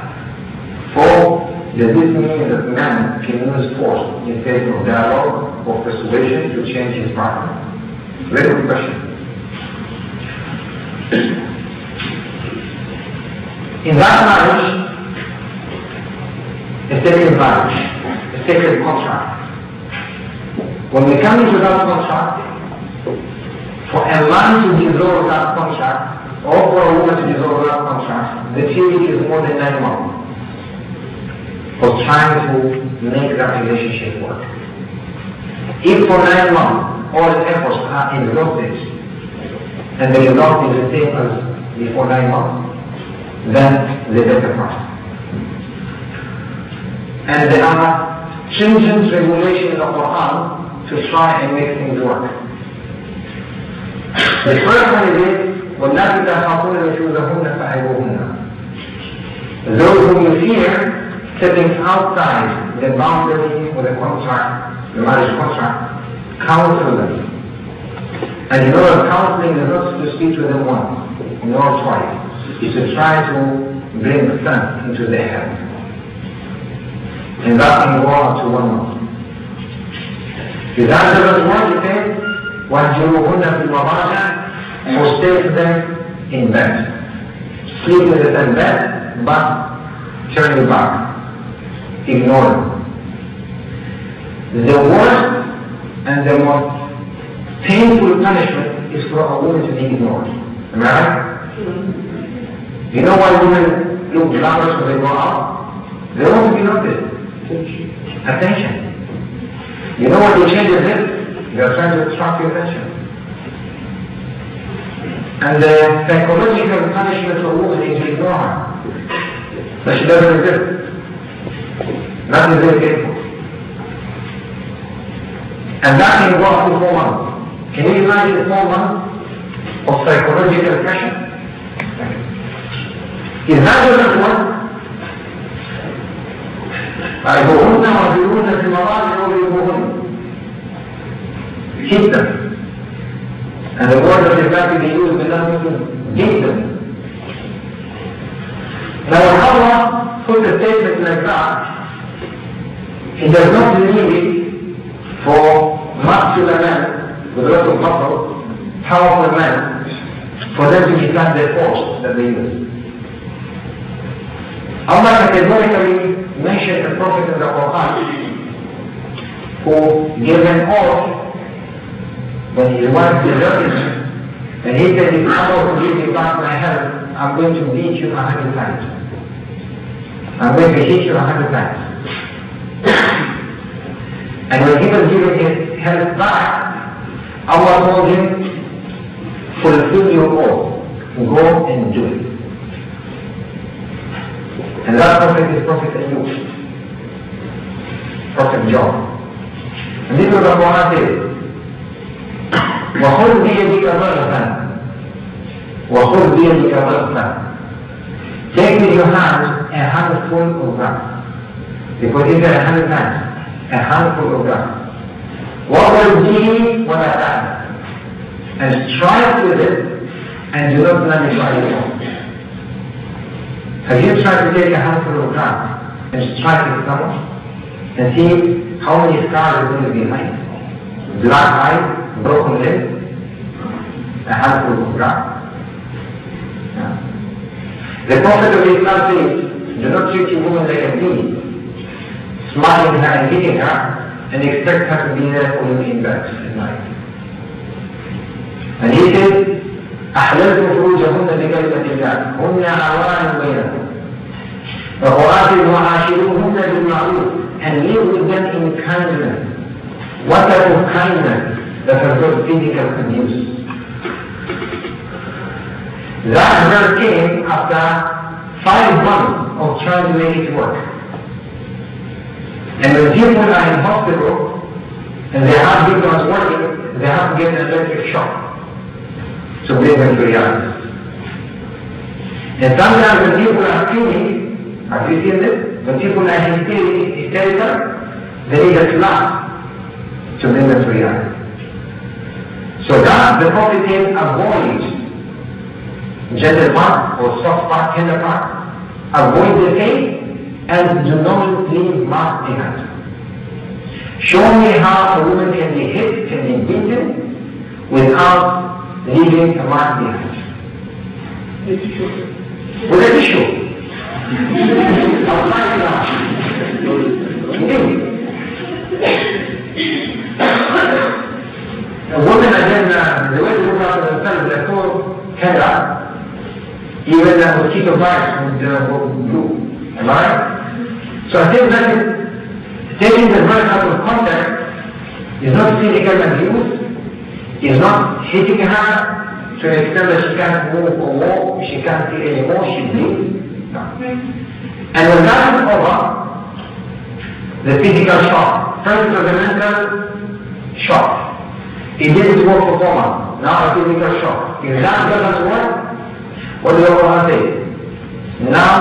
Four, does this mean that man can use force instead of dialogue or persuasion to change his partner? Very good question. In that marriage, a sacred marriage, a sacred contract. When we come into that contract, for a man to dissolve that contract, or for a woman to dissolve that contract, the period is more than 9 months for trying to make that relationship work. If for 9 months all the efforts are exhausted and the result is the same as before 9 months, then the better part. And there are stringent regulations of Quran to try and make things work. The first one is وَاللَّاتِي تَخَافُونَ نُشُوزَهُنَّ فَعِظُوهُنَّ. Those whom you fear stepping outside the boundary of the contract, the marriage contract, counsel them. And you know that counseling is not to speak to them once, nor twice. It's to try to bring sense into their head. And that can go up to 1 month. If that doesn't work, it says, وَهْجُرُوهُنَّ فِي الْمَضَاجِعِ, forsake them in bed. Sleep with them in bed, but turn your back. Ignore them. The worst and the most painful punishment is for a woman to be ignored. Am I right? You know why women look glamorous when they go out? They want to be noticed. Attention. You know what they change their lips? They are trying to attract your attention. And the psychological punishment for a woman is to ignore her. But she doesn't exist. That is very painful. And that can go up to 4 months. Can you imagine 4 months of psychological pressure? If that doesn't work, فَعِبُهُنَّ وَعْبِهُنَّ فِي مَضَاجِعِ وَضْرِبُوهُنَّ. Hit them. And the word that is going to be used is not to beat them. Now when Allah put a statement like that, He does not need it for muscular men with a lot of muscle, powerful men, for them to become the force that they use. Allah categorically mentioned the Prophet in the Quran who gave an oath when he was deserted, and he said, if Allah will give me back my health, I'm going to beat you 100 times. I'm going to hit you 100 times. And when he was giving his health back, Allah told him, fulfill your oath, go and do it. And that prophet is Prophet Ayub, Prophet John. And this is what the Quran says, وَخُذْ بِيَدِكَ ضَرْبًا وَخُذْ بِيَدِكَ ضِغْفًا. Take with your hands a handful of grass. They put in there 100 times, a handful of grass. وَضْرِبْ بِهِ وَلَا تَعْنَ. And strike with it and do not let it by your own. Have you tried to take a handful of grass and strike it someone and see how many scars are going to be behind? Black eye, broken leg, a handful of grass. Yeah. The Prophet of Islam says, do not treat your woman like a bee, smiling her and hitting her and expect her to be there for you in bed at night. And he says, أحللت فروجهن بكلمة الله هن عوان بينكم وعاشروهن بالمعروف and live with them in kindness. What type of kindness that has got physical abuse? That verse came after 5 months of trying to make it work. And when people are in hospital and they have victims working, they have to get an electric shock to bring them to reality. And sometimes when people are screaming, have you seen this? When people are hysterical, they need a slap to bring them to reality. So that the Prophet says, avoid gentle part or soft part, tender part, avoid the pain and do not leave mark behind. Show me how a woman can be hit, can be beaten without leaving a mark behind. With a tissue. Outside the house. A woman again, the way they look after themselves, they're so tender, even the mosquito bites would do. Am I right? So I think that taking the verse out of context is not physical abuse, is not hitting her to an extent that she can't move or walk, she can't see anymore, she bleeds. No. And when that is over, the physical shock, first it was a mental shock. It didn't work for 4 months, now a physical shock. If that doesn't work, what does the Quran say? Now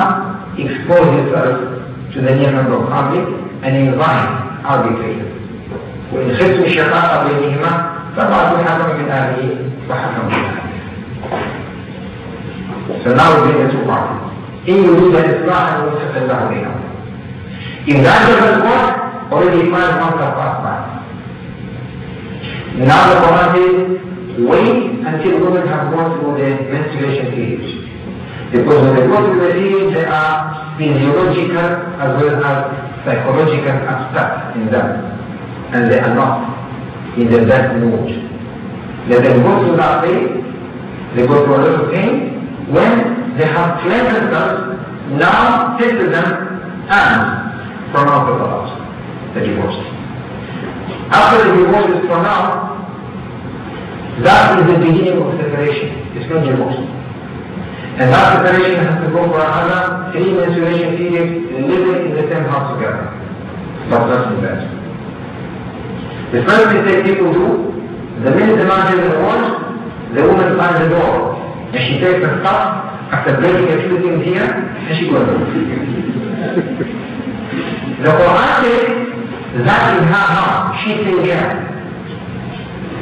expose yourself to the near number of conflict and invite arbitration. وإن خفتم شقاق بينهما فبعضوا حكم من أهله وحكم من أهله. So now we're going to part. إن يريد الإصلاح يوفق الله بينهم. If that doesn't work, already 5 months have passed by. Now the Quran says, wait until women have gone through the menstruation period. Because when they go through the period, there are physiological as well as psychological aspects in them. And they are not in the best mood. Let them go through that phase, they go through a lot of pain. When they have cleansed themselves, now take to them and pronounce the talaq, the divorce. After the divorce is pronounced, that is the beginning of separation. It's not divorce. And that separation has to go for another 3 menstruation periods living in the same house together. But that's the best. The first mistake people do, the minute the man is in the divorce, the woman finds the door. And she takes her stuff after breaking a few things here, and she goes. The Quran says, that is her house. She stays here.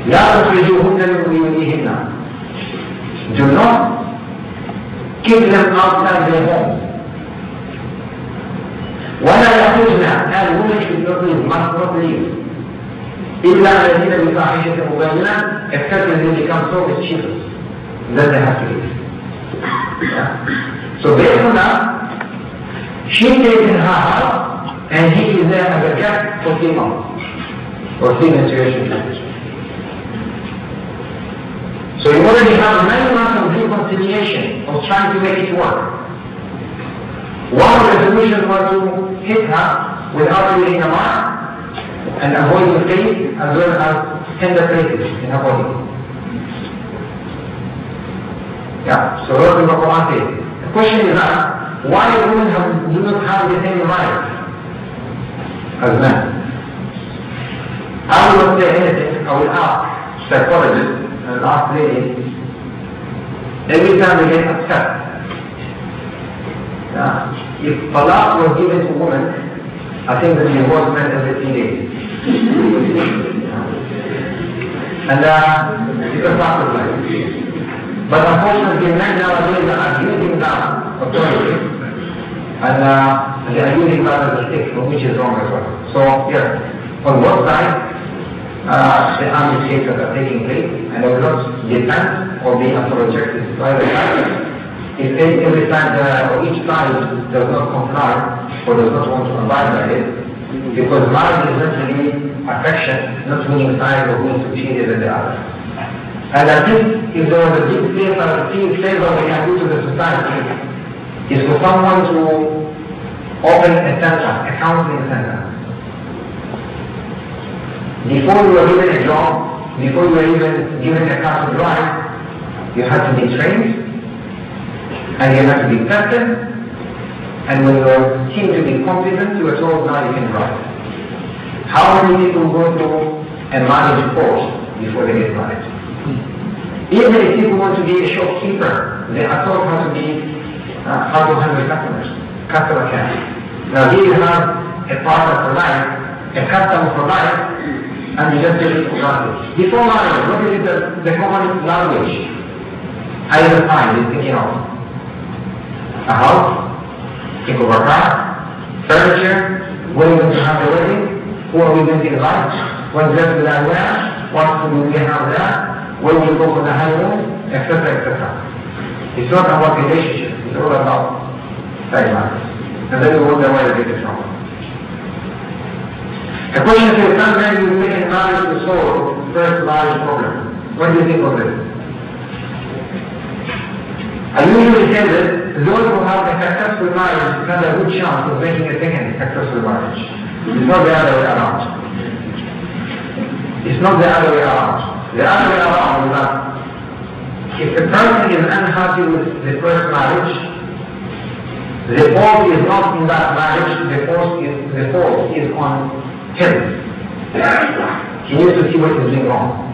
لا تخرجوهن من بيوتهن. Do not keep them outside their home. ولا يخرجن, and women should not leave, must not leave. إلا الذين بفاحشة مبينة, except when they become so mischievous, then they have to leave. So based on that, she stays in her house and he is there as a guest for 3 months or 3 menstruation periods. So you already have 9 months of reconciliation, of trying to make it work. One of the solutions was to hit her without leaving a mark and avoid the face as well as tender places in her body. Yeah, so what does the Quran say? The question is that, why women do not have the same rights as men? I will not say anything, I will ask psychologists and ask ladies, Every time they get upset. If talaq was given to women, I think the divorce meant every 3 days. And it's a part of life. But unfortunately, men nowadays are using that authority and they are using that as a stick, which is wrong as well. So, yes, on both sides, the armed cases are taking place, and they will not defend or be apologetic to either side. If every side or each side does not comply or does not want to abide by it, because marriage is not really affection, not winning side or being superior than the other. And I think if there was a big favor we can do to the society, is for someone to open a center, a counseling center. Before you were given a job, before you were even given a car to drive, you had to be trained, and you had to be tested, and when you were seen to be competent, you were told, now you can drive. How many people go through a marriage course before they get married? Even if people want to be a shopkeeper, they are taught how to handle customers, customer care. Now here you have a partner for life, a customer for life, and you just take it for granted. Before marriage, what is the common language? I define is thinking of a house, think of a car, furniture, when are we going to have the wedding, who are we going to invite, what dress will I wear, what food will we have there, when we go for the honeymoon, etc., etc. It's not about relationship, it's all about side matters. And then we wonder why they get it wrong. A question is, sometimes you make a marriage to solve the first marriage problem. What do you think of this? I usually say that those who have a successful marriage have a good chance of making a second successful marriage. It's not the other way around. It's not the other way around. The other way around is that if a person is unhappy with the first marriage, the fault is not in that marriage, the fault is on him. He needs to see what he's doing wrong.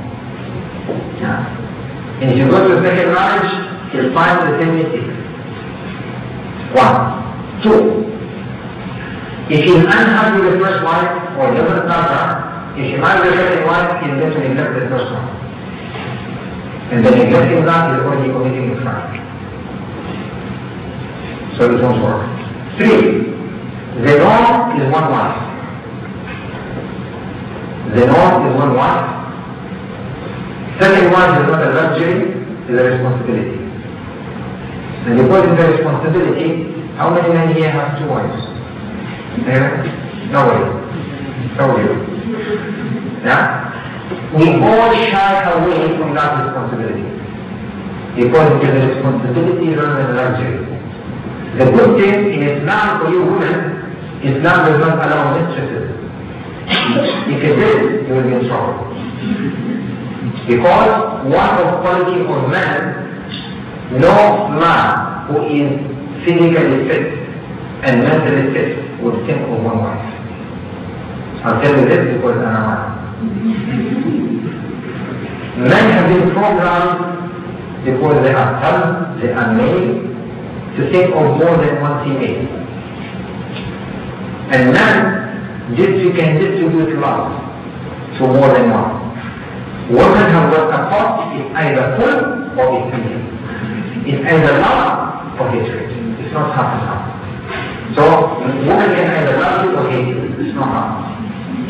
And if you go to the second marriage, you'll find the same mistake. 1. 2. If he's unhappy with the first wife, or doesn't love her, if he marries the second wife, he's going to neglect the first one. And the neglecting that is already committing a crime. So it won't work. 3. The norm is one wife. The norm is one wife. Second wife is not a luxury, it's a responsibility. And because it's a responsibility, how many men here have 2 wives? Nobody. So you. Yeah? We all shy away from that responsibility. Because it is a responsibility rather than luxury. The good thing in Islam for you women, Islam does not allow mistresses. If it did, you will be in trouble. Because one of quality of man, no man who is physically fit and mentally fit would think of one wife. I'll tell you this because I'm a man. Men have been programmed because they are tough, they are made to think of more than one female. And men can distribute love to more than one. Women have got a pot, it's either full or it's empty. It's either love or hatred. It's not half and half. So, women can either love you or hate you. It's not half.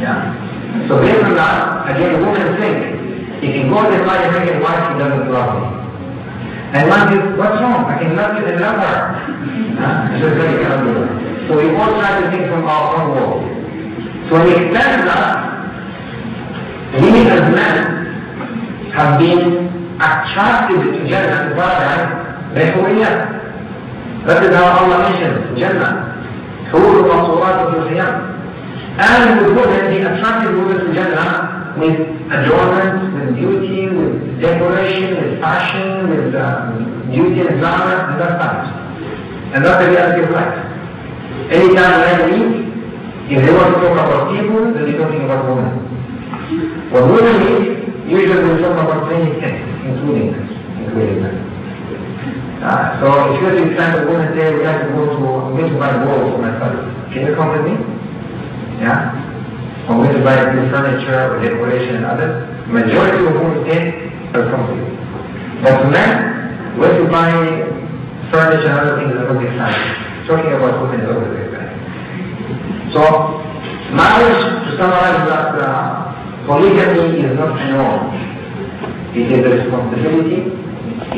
Yeah. So based on that, again, women think, if he goes and marry a second wife, he doesn't love me. And one says, what's wrong? I can love you and love her. So we all try to think from our own world. So when we extend that, we as men have been attracted to Jannah, to paradise, by Huriyah. That is how Allah mentions Jannah. Huru maqsurat fil khiyam. And with women, He attracted women to Jannah with adornment, with beauty, with decoration, with fashion, with beauty and glamour, and that's that. And that's the reality of life. Anytime men meet, if they want to talk about people, they'll be talking about women. When women meet, usually they talk about many things, including men. So if you're to plan to go and say, I'm going to buy a wall for myself, can you come with me? Yeah? I'm going to buy new furniture or decoration and others. Majority of whom say, will come to you. But men, when you buy furniture and other things, are not exciting. Talking about women is always exciting. So, marriage, to summarize that, polygamy is not an norm. It is a responsibility,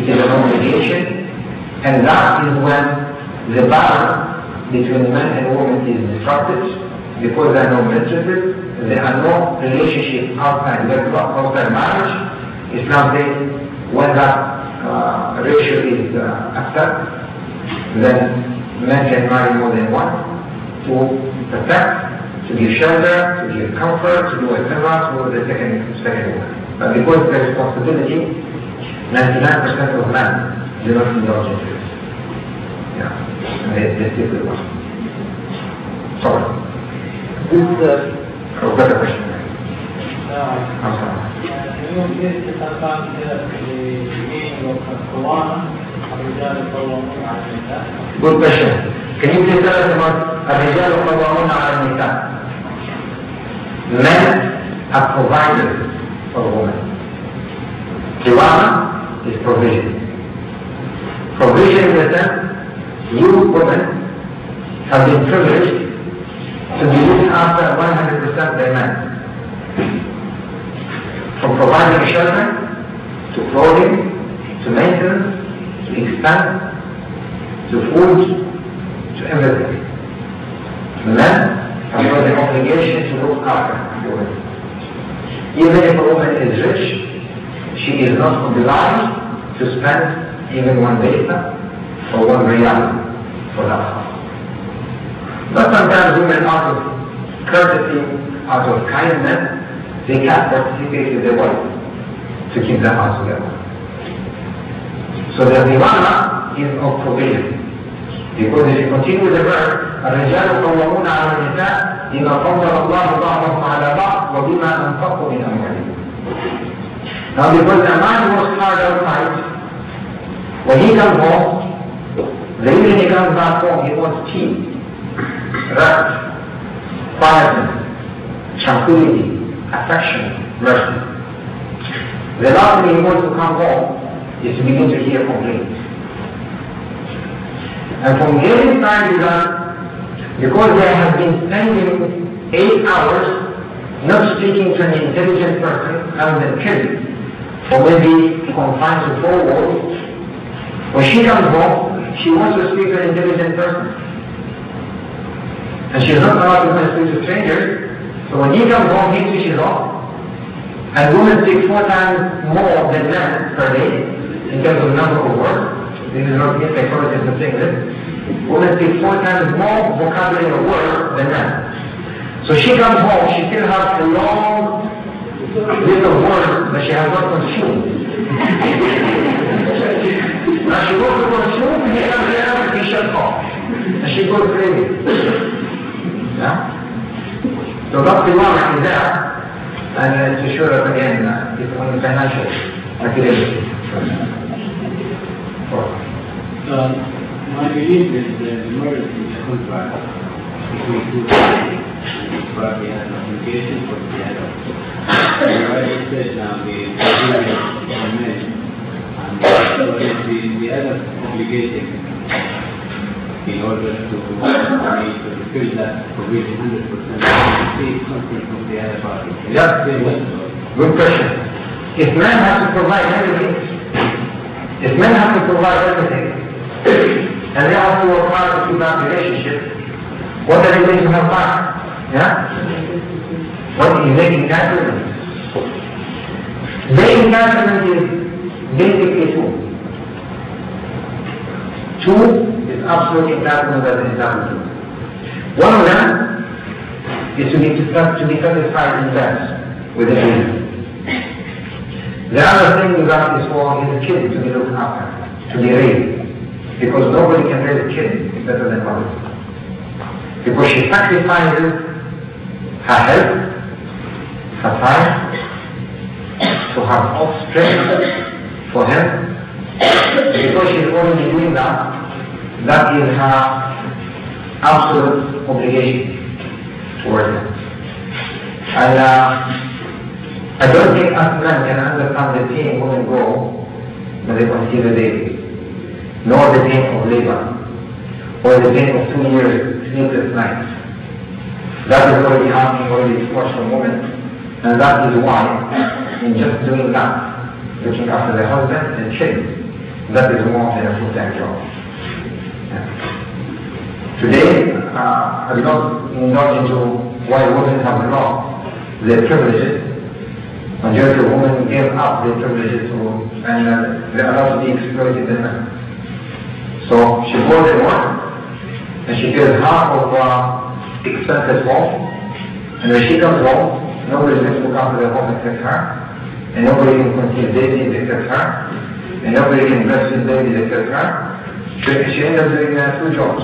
it is an obligation, and that is when the balance between men and women is disrupted, because there are no mistresses, there are no relationships outside marriage. Islam says when that ratio is accepted, then men can marry more than one to protect, to give shelter, to give comfort, to do etc. to the second one. But because the responsibility, 99% of men do not indulge in this. Yeah, and they stick with one. Sorry. Better question. I'm sorry. Can you please understand the meaning of Quran? Good question. Can you please tell us about الرجال قوامون على النساء? Men are providers for women. Qawama is provision. Provision in the sense, you women have been privileged to be looked after 100% by men. From providing shelter, to clothing, to maintenance, to expense, to food, to everything. Men have got the obligation to look after women. Even if a woman is rich, she is not obliged to spend even one paisa or one riyal for that house. But sometimes women, out of courtesy, out of kindness, they can't participate with their wife to keep the house together. So the qawama is of provision. Because if you continue with the verse, الرجال قوامون على النساء بما فضل الله بعضهم على بعض وبما أنفقوا من أموالهم. Now because the man was hard outside, when he comes home, the evening he comes back home, he wants tea, rest, quietness, tranquility, affection, mercy. The last thing he wants to come home is to begin to hear complaints. And from getting time to that, because they have been spending 8 hours not speaking to an intelligent person other than kids, or maybe confined to 4 walls, when she comes home, she wants to speak to an intelligent person. And she's not allowed to speak to strangers, so when he comes home, he switches off. And women speak 4 times more than men per day in terms of number of words. This is not a psychologist of saying this. Women speak 4 times more vocabulary of words than men. So she comes home, she still has a long list of words that she has not consumed. Now she goes to consume, he comes there and he shuts off. And she goes crazy. Yeah? So that's the one is there. And to show that again, it's only financial activity. My belief is that marriage is a contract between 2 parties. But we have an obligation for the other. I said now the men and the other obligation in order to fulfill that provision 100%. See something from the other party. Yeah, good question. If men have to provide everything, and they have to work hard to keep that relationship, what are they going to have back? Yeah? What is their entitlement? Their entitlement is basically 2. 2 is absolute entitlement that is entitled. One of them is to be satisfied in bed with the children. The other thing that is for his kids to be looked after, to be raised. Because nobody can raise a kid better than mother. Because she sacrifices her health, her time, to have offspring for him, because she's already doing that, that is her absolute obligation towards them. And I don't think us men can understand the pain women go when they conceive a baby, nor the pain of labor, or the pain of 2 years sleepless nights. That is already happening, already forced from women, and that is why, in just doing that, looking after the husband and children, that is more than a full-time job. Yeah. Today, I will not indulge into why women have lost their privileges. Majority of women gave up their privileges and they are allowed to be exploited in men. So she goes to work and she pays half of expenses home, and when she comes home, nobody is going to look after the home except her, and nobody can conceive babies except her, and nobody can breastfeed babies except her. She ends up doing 2 jobs.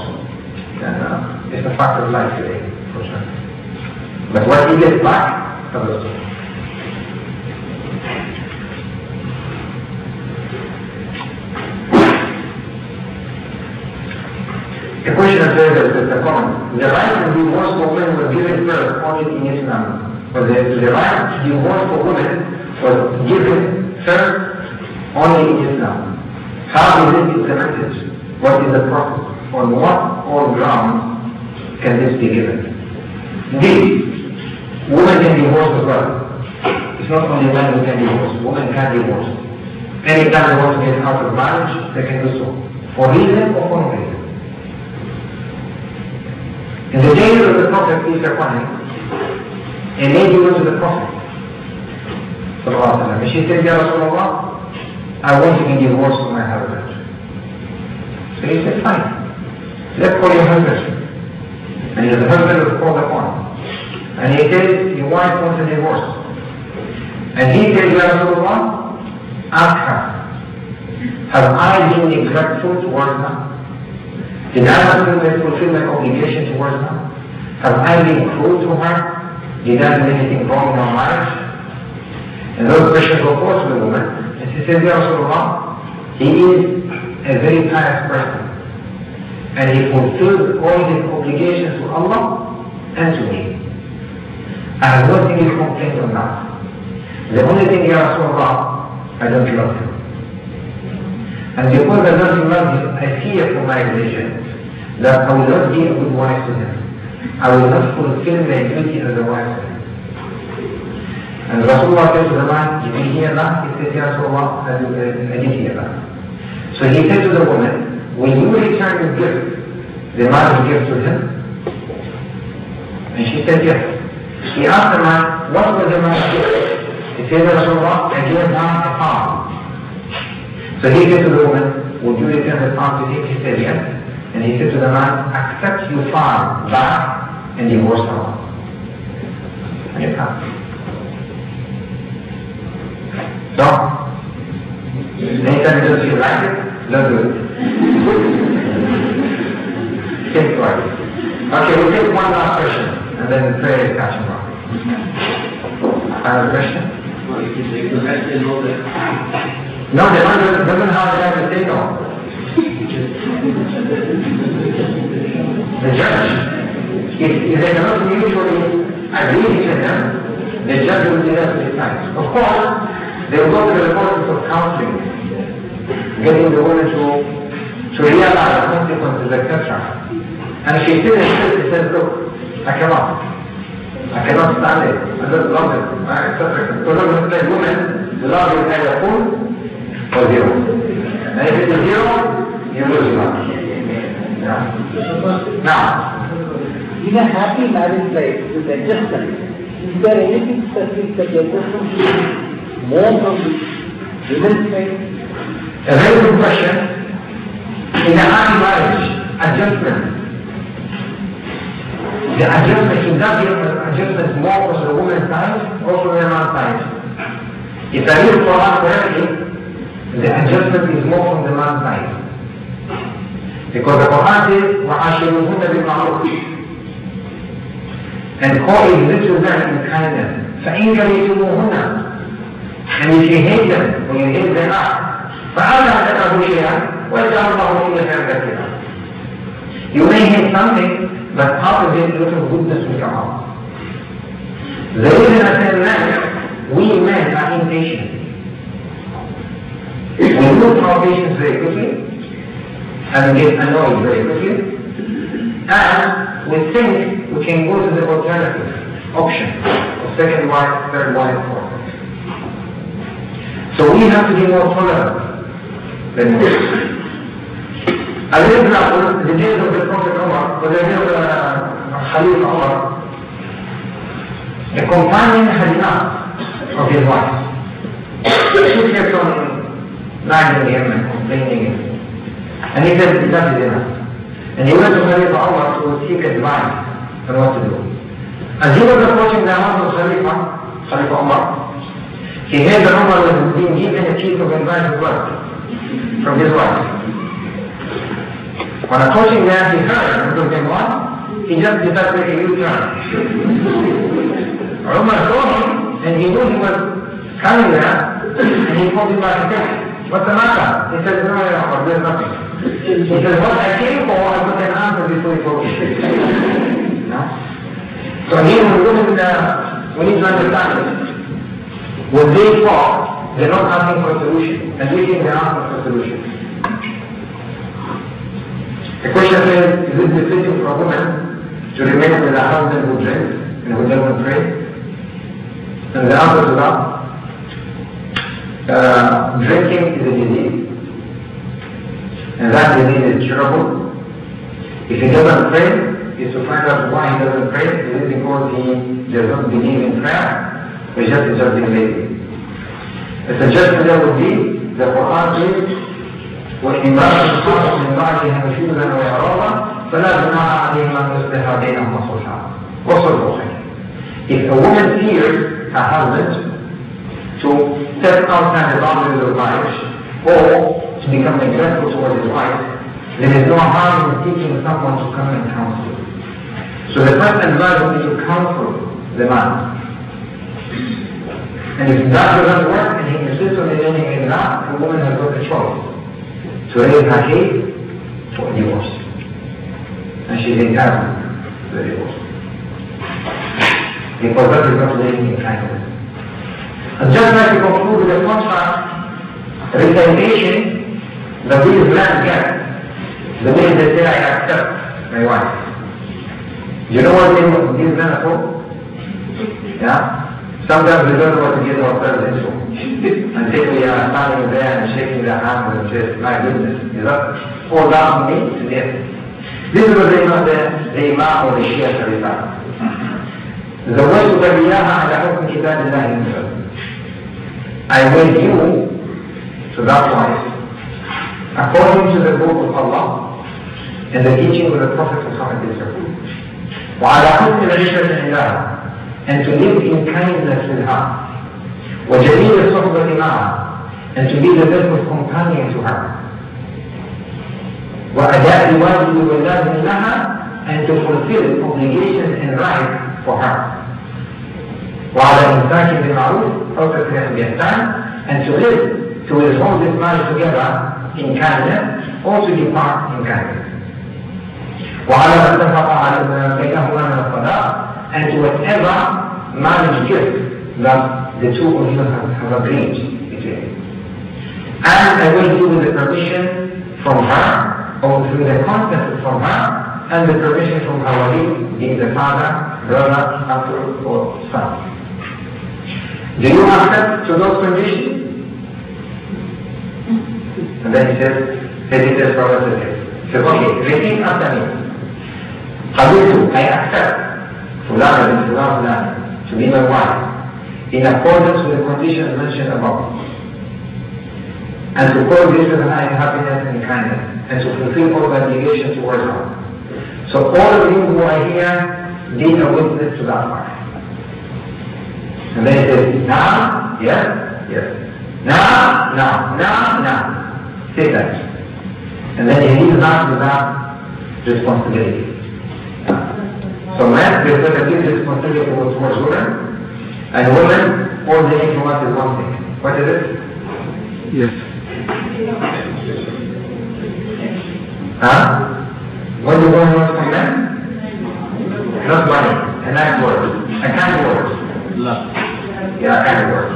And it's a fact of life today, for sure. But what he gets back, that was it. The question of the comment. The right to divorce for women was given first only in Islam. But the right to divorce for women was given first only in Islam. How is it implemented? What is the process? On what all grounds can this be given? Indeed, women can divorce as well. It's not only men who can divorce. Women can divorce. Anytime they want to get out of marriage, they can do so. For reason or for no reason. In the days of the Prophet, peace be upon him, a lady went to the Prophet, and she said, Ya Rasulullah, I want to be divorced from my husband. So he said, fine. Let's call your husband. And his husband was called upon. And he said, your wife wants a divorce. And he said, Ya Rasulullah, ask her, have I been neglectful towards her? Did I not fulfill my obligation towards her? Have I been cruel to her? Did I do anything wrong in our marriage? And those questions were posed to the woman. And she said, Ya Rasulullah, he is a very pious person. And he fulfills all his obligations to Allah and to me. I have no single complaint on that. The only thing, Ya Rasulullah, I don't love him. And because I don't love him, I fear for my relation that I will not be a good wife to him. I will not fulfill my duty as a wife to him. And Rasulullah said to the man, did you hear that? He said, Ya Rasulullah, I did hear that. So he said to the woman, will you return the gift the man gave to him? And she said yes. He asked the man, what was the man's gift? He said, Ya Rasulullah, I gave him a farm. So he said to the woman, would you return the farm to him? He said yes. And he said to the man, accept your farm back and divorce her. And it happened. So, anytime you don't feel like it, don't do it. Think twice. Okay, we'll take one last question, and then the prayer is catching up. Final question? Well, you can take the rest and all that. No, the man doesn't have the right to say no. The judge, if they cannot mutually agree with them, the judge will be left to decide. Of course, they will go to the process of counseling, getting the woman to realize the consequences, etc. And she still insists, she says, look, I cannot stand it, I don't love it, etc. So look, like women, love is either full or zero. And if it is zero, you lose love. Yeah. Now, in a happy marriage life with adjustment, is there anything specific that the adjustment should be more from the women's side? a very good question. In a happy marriage, adjustment. The adjustment should not be adjustment more from the woman's side or from the man's side. If I read the Quran correctly, the adjustment is more from the man's side. Because the Quran says, وَعَاشِرُهُنَّ بِالْمَعْرُوفِ, and coexist with them in kindness. فَإِنْ كَرِهْتُمُوهُنَّ, and if you hate them or you hate their act, فَأَلَا تَكَرْهُ له شيئا ويجعل الله فيه خيرا كثيرا. You may hate something, but out of it, a lot of goodness will come out. The reason I say that, we men are impatient. We lose our patience very quickly, and we get annoyed very quickly, and we think we can go to the alternative option of second wife, third wife, fourth wife. So we have to be more tolerant than most. As an example, the days of the Prophet Umar, or the days of Khalif Umar, a companion had enough of his wife. She kept on nagging him and complaining him. And he said, that is enough. And he went to Khalif Umar to seek advice on what to do. As he was approaching the house of Khalif Umar, he heard that Umar was being given a piece of advice from his wife. When approaching there, he heard and told him what? He just decided to make a U-turn. Umar saw him and he knew he was coming there and he called him back and said, what's the matter? He said, no, Umar, there's nothing. He said, what I came for, I put an answer before he told me. No? So here we need to understand this. When they talk, they're not asking for a solution, and we think they're asking for a solution. The question is it befitting for a woman to remain with a husband who drinks and who doesn't pray? And the answer to that, drinking is a disease, and that disease is curable. If he doesn't pray, is to find out why he doesn't pray. Is it because he does not believe in prayer? Or just being lazy? The suggestion there would be, the Quran says, وَإِنْ رَأَتْ خَاطَ مِنْ بَعْدِهَا نُشُوزًا وَإِعْرَاضًا فَلَا جُنَاحَ عَلَيْهِمَا أَنْ يُصْلِحَا بَيْنَهُمَا صُلْحًا وَصُلْحٌ خَيْرٌ. If a woman fears her husband to step outside the boundaries of marriage or to become neglectful towards his wife, there is no harm in seeking someone to come and counsel. So the first advice would be to counsel the man. And if that doesn't work and he insists on remaining in that, the woman has got a choice to raise her case for a divorce. And she's entitled to the divorce. Because that is not living in kindness. And just like to conclude with a contract, recitation that these men get, the way they say, I accept my wife. You know what these men are for? Yeah? Sometimes we don't know what to get ourselves into. Until we are standing there and shaking their hands and say, my goodness, is that all down to me? Yes. This is what they know the Imam or the Sheikh Khalfan. زوجتك إياها على حكم كتاب الله المنزل. I wed you to that wife according to the book of Allah and the teaching of the Prophet Muhammad وعلى حكم العشرة عندها, and to live in kindness with her, وجميل الصحبة معها, and to be the best of companion to her, وأداء الواجب واللازم لها, and to fulfill obligations and rights for her, وعلى إمساك بالمعروف أو تكريم بإحسان, and to live to resolve this marriage together in kindness or to depart in kindness, وعلى ما اتفق بينهما من الصداق, and to whatever marriage gift that the two of you have agreed between. And I will do with the permission from her, or through the consent from her, and the permission from her wali, being the father, brother, uncle, or son. Do you accept to those conditions? And then he says, he says, okay, repeat after me. I accept to be my wife in accordance with the conditions mentioned above, and to coexist with her in happiness and kindness, and to fulfill all the obligations towards her. So all of you who are here, be a witness to that part. And then he says, now, yes, yes. Now. Say that. And then he leaves us with that responsibility. So men, they put a big responsibility towards women, and women, all they need from us is one thing. What is it? Yes. Huh? What do you want from men? Not money, a nice word, a kind word. Love. Yeah, a kind word.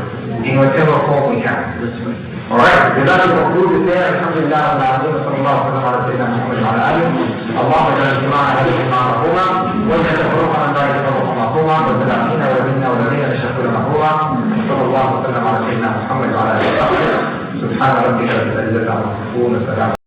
In whatever form we can. That's right. Alright, with that we conclude there. Alhamdulillah, صلى الله وسلم على سيدنا محمد وعلى آله. اللهم اجعل اجتماعنا هذه اجتماعا مرحوما، واجعل تفرقنا لا يتفرق مرحوما، وتدع فينا ومنا والذين نشهد مرحوما. صلى الله وسلم على سيدنا محمد وعلى آله وصحبه. سبحان ربك رب العزة عما يصفون وسلام